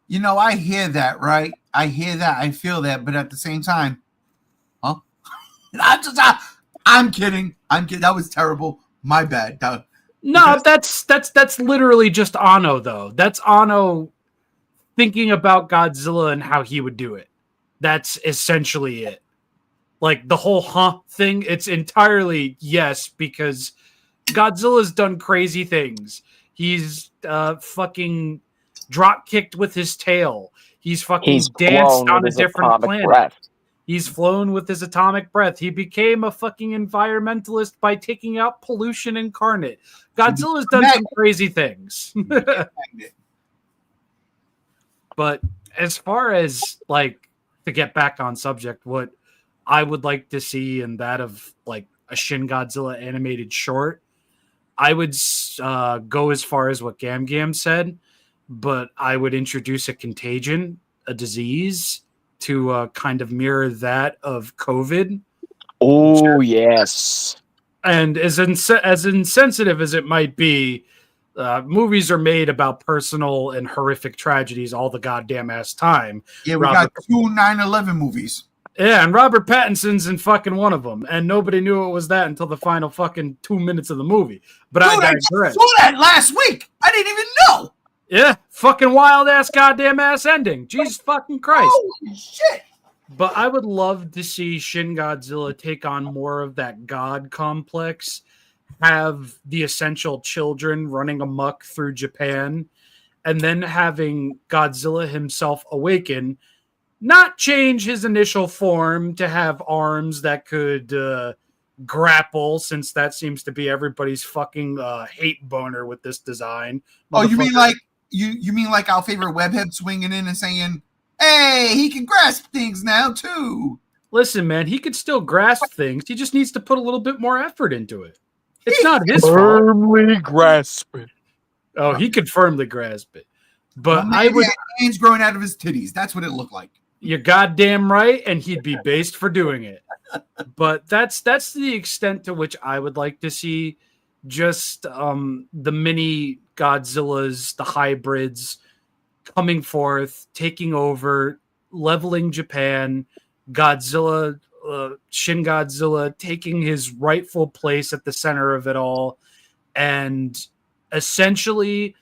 You know, I hear that, right? I hear that. I feel that. But at the same time, huh? I'm kidding. That was terrible. My bad. No, that's literally just Anno, though. That's Anno thinking about Godzilla and how he would do it. That's essentially it. Like the whole thing, it's entirely yes, because Godzilla's done crazy things. He's fucking drop kicked with his tail. He's danced on a different planet. Breath. He's flown with his atomic breath. He became a fucking environmentalist by taking out pollution incarnate. Godzilla's done some crazy things. But as far as like, to get back on subject, what I would like to see in that of like a Shin Godzilla animated short, I would go as far as what Gam Gam said, but I would introduce a contagion, a disease, to kind of mirror that of COVID. Oh, yes. And as insensitive as it might be, movies are made about personal and horrific tragedies all the goddamn ass time. Yeah, we got 2 9/11 movies. Yeah, and Robert Pattinson's in fucking one of them, and nobody knew it was that until the final fucking 2 minutes of the movie. But Dude, I digress. saw that last week. I didn't even know. Yeah, fucking wild ass goddamn ass ending. Jesus fucking Christ. Holy shit. But I would love to see Shin Godzilla take on more of that god complex, have the essential children running amok through Japan, and then having Godzilla himself awaken, not change his initial form to have arms that could grapple, since that seems to be everybody's fucking hate boner with this design. Oh, you mean like you mean like our favorite webhead swinging in and saying, "Hey, he can grasp things now too." Listen, man, he could still grasp things. He just needs to put a little bit more effort into it. It's not his fault. Firmly grasp it. Oh, he could firmly grasp it. But I would hands growing out of his titties. That's what it looked like. You're goddamn right, and he'd be based for doing it. But that's the extent to which I would like to see just the mini Godzillas, the hybrids coming forth, taking over, leveling Japan, Godzilla, Shin Godzilla, taking his rightful place at the center of it all, and essentially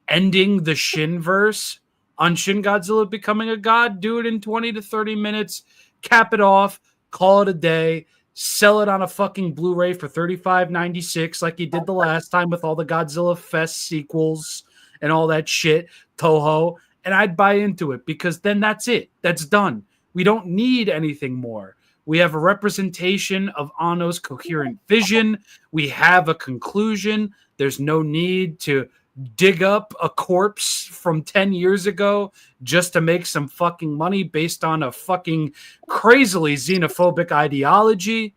ending the Shinverse on Shin Godzilla becoming a god. Do it in 20 to 30 minutes, cap it off, call it a day, sell it on a fucking Blu-ray for $35.96 like he did the last time with all the Godzilla Fest sequels and all that shit, Toho, and I'd buy into it because then that's it. That's done. We don't need anything more. We have a representation of Anno's coherent vision. We have a conclusion. There's no need to dig up a corpse from 10 years ago just to make some fucking money based on a fucking crazily xenophobic ideology.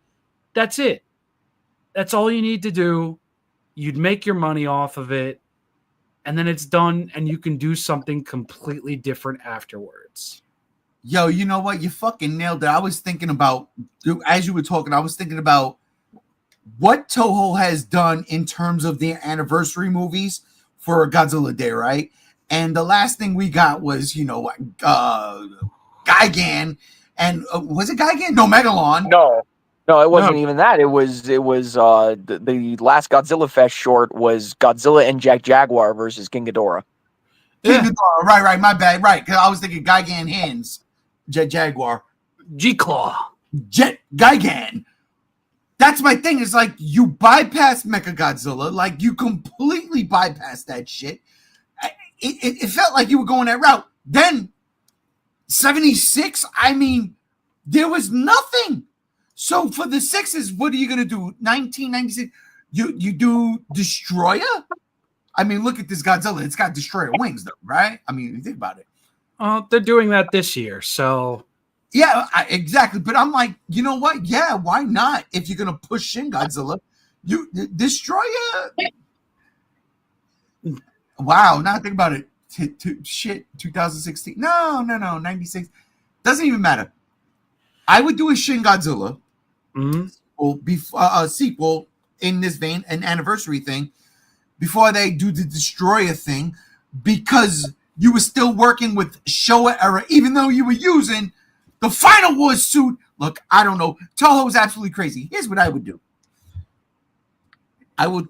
That's it. That's all you need to do. You'd make your money off of it, and then it's done, and you can do something completely different afterwards. Yo, you know what? You fucking nailed it. I was thinking about, as you were talking, I was thinking about what Toho has done in terms of their anniversary movies for Godzilla Day, right? And the last thing we got was, Gigan, and was it Gigan? No, Megalon. No, it wasn't even that. It was the last Godzilla Fest short was Godzilla and Jaguar versus King Ghidorah. King Ghidorah, right, my bad, right? Because I was thinking Gigan Hands, Jet Jaguar, G-Claw, Jet Gigan. That's my thing. It's like you bypass Mechagodzilla, like you completely bypass that shit. It felt like you were going that route. Then 76, I mean, there was nothing. So for the sixes, what are you gonna do? 1996, you do Destroyer? I mean, look at this Godzilla. It's got Destroyer wings, though, right? I mean, think about it. They're doing that this year, so yeah, exactly. But I'm like, you know what? Yeah, why not? If you're gonna push Shin Godzilla, you Destroyer. Wow, now think about it. Shit, 2016. No, 96. Doesn't even matter. I would do a Shin Godzilla sequel in this vein, an anniversary thing, before they do the Destroyer thing, because you were still working with Showa era, even though you were using the Final Wars suit. Look, I don't know. Toho is absolutely crazy. Here's what I would do. I would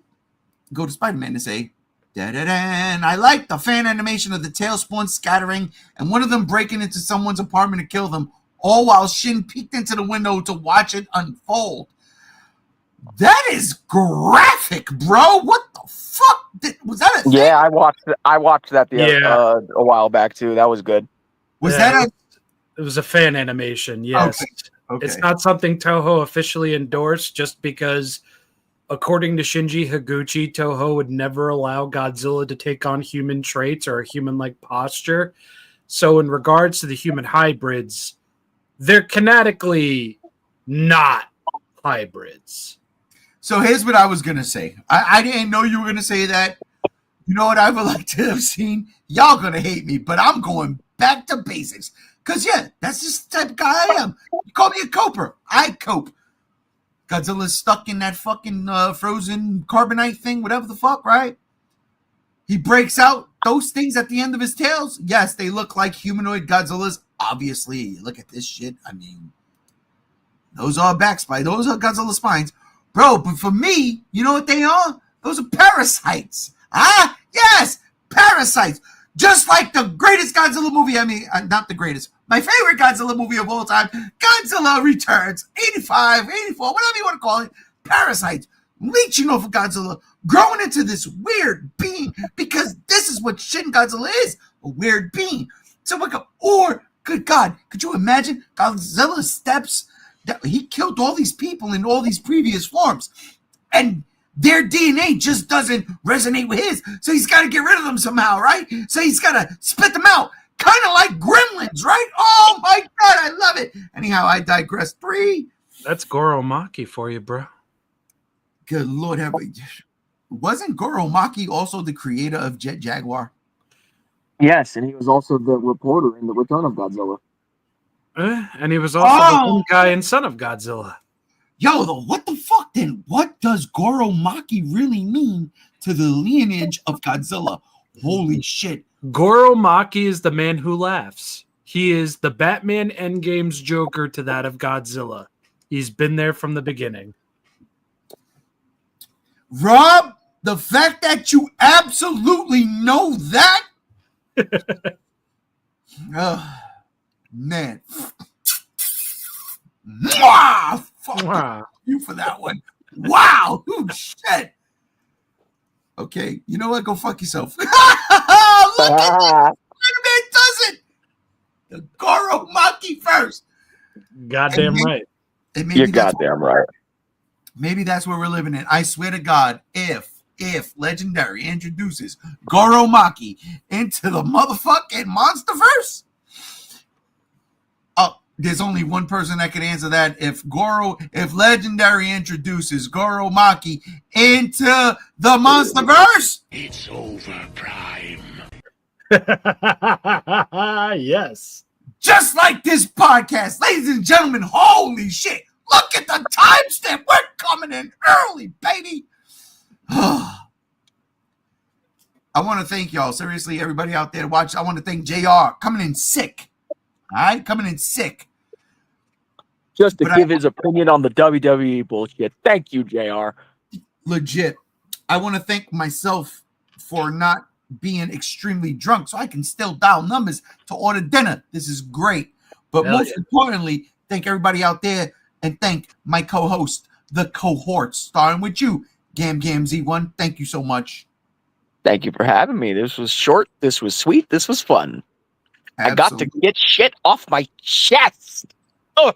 go to Spider-Man and say, da-da-da, I like the fan animation of the tailspawn scattering and one of them breaking into someone's apartment to kill them, all while Shin peeked into the window to watch it unfold. That is graphic, bro. What the fuck? Was that a thing? Yeah, I watched that a while back too. That was good. It was a fan animation, yes. Okay. It's not something Toho officially endorsed just because, according to Shinji Higuchi, Toho would never allow Godzilla to take on human traits or a human-like posture. So in regards to the human hybrids, they're kinetically not hybrids. So here's what I was going to say. I didn't know you were going to say that. You know what I would like to have seen? Y'all going to hate me, but I'm going back to basics. Because, yeah, that's just the type of guy I am. You call me a coper. I cope. Godzilla's stuck in that fucking frozen carbonite thing, whatever the fuck, right? He breaks out. Those things at the end of his tails, yes, they look like humanoid Godzillas. Obviously, look at this shit. I mean, those are back spines. Those are Godzilla spines. Bro, but for me, you know what they are? Those are parasites. Ah, yes, parasites. Just like the greatest Godzilla movie, I mean, not the greatest, my favorite Godzilla movie of all time, Godzilla Returns, 85, 84, whatever you want to call it, parasites leeching off of Godzilla, growing into this weird being, because this is what Shin Godzilla is, a weird being. So, good God, could you imagine Godzilla steps? He killed all these people in all these previous forms, and their DNA just doesn't resonate with his, so he's got to get rid of them somehow, right? So he's got to spit them out, kind of like Gremlins, right? Oh my God, I love it. Anyhow, I digress. 3. That's Goro Maki for you, bro. Good Lord, wasn't Goro Maki also the creator of Jet Jaguar? Yes, and he was also the reporter in The Return of Godzilla. And he was also the one guy in Son of Godzilla. Yo, what the fuck then? What does Goro Maki really mean to the lineage of Godzilla? Holy shit. Goro Maki is the man who laughs. He is the Batman Endgame's Joker to that of Godzilla. He's been there from the beginning. Rob, the fact that you absolutely know that, man, fuck Wow. you for that one. Wow, oh, shit. Okay, you know what? Go fuck yourself. Look at that. Spider-Man does it. The Goro Maki first. Goddamn right. And You're goddamn right. Maybe that's where we're living in. I swear to God, if Legendary introduces Goro Maki into the motherfucking Monsterverse, there's only one person that can answer that. If Legendary introduces Goro Maki into the Monsterverse, It's over, Prime. Yes. just like this podcast, ladies and gentlemen, holy shit. Look at the timestamp. We're coming in early, baby. I want to thank y'all. Seriously, everybody out there watch. I want to thank JR coming in sick. All right, coming in sick. Just to give his opinion on the WWE bullshit. Thank you, JR. Legit. I want to thank myself for not being extremely drunk so I can still dial numbers to order dinner. This is great. But most importantly, thank everybody out there and thank my co-host, the cohorts, starting with you, Gam Z1. Thank you so much. Thank you for having me. This was short. This was sweet. This was fun. Absolutely. I got to get shit off my chest. Oh.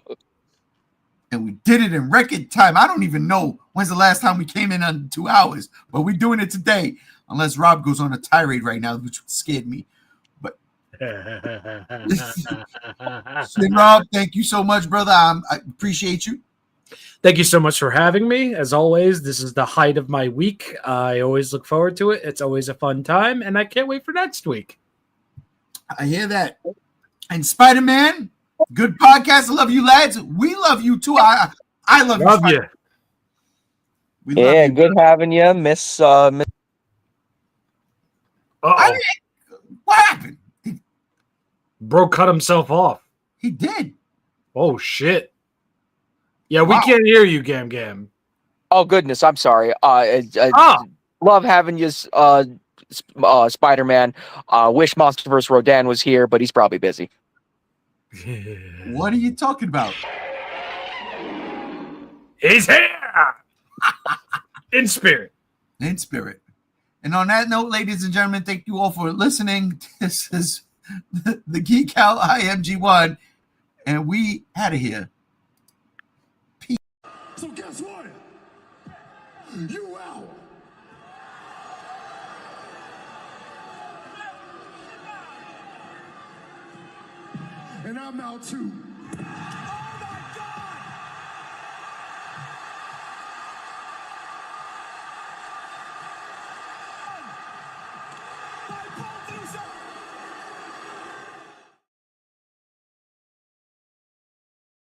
And we did it in record time. I don't even know when's the last time we came in under 2 hours, but we're doing it today. Unless Rob goes on a tirade right now, which scared me. But Rob, thank you so much, brother. I appreciate you. Thank you so much for having me. As always, this is the height of my week. I always look forward to it. It's always a fun time, and I can't wait for next week. I hear that. And Spider-Man, good podcast. I love you, lads. We love you too. I love you. You. We love Yeah, you. good having you, Miss. What happened? Bro cut himself off. He did. Oh shit. Yeah, we can't hear you, Gam. Oh goodness, I'm sorry. Love having you, Spider-Man. Wish Monsterverse Rodan was here, but he's probably busy. What are you talking about? He's here in spirit. In spirit. And on that note, ladies and gentlemen, thank you all for listening. This is the Geek Out. I am G1, and we out of here. Peace. So guess what? You out. And I'm out too.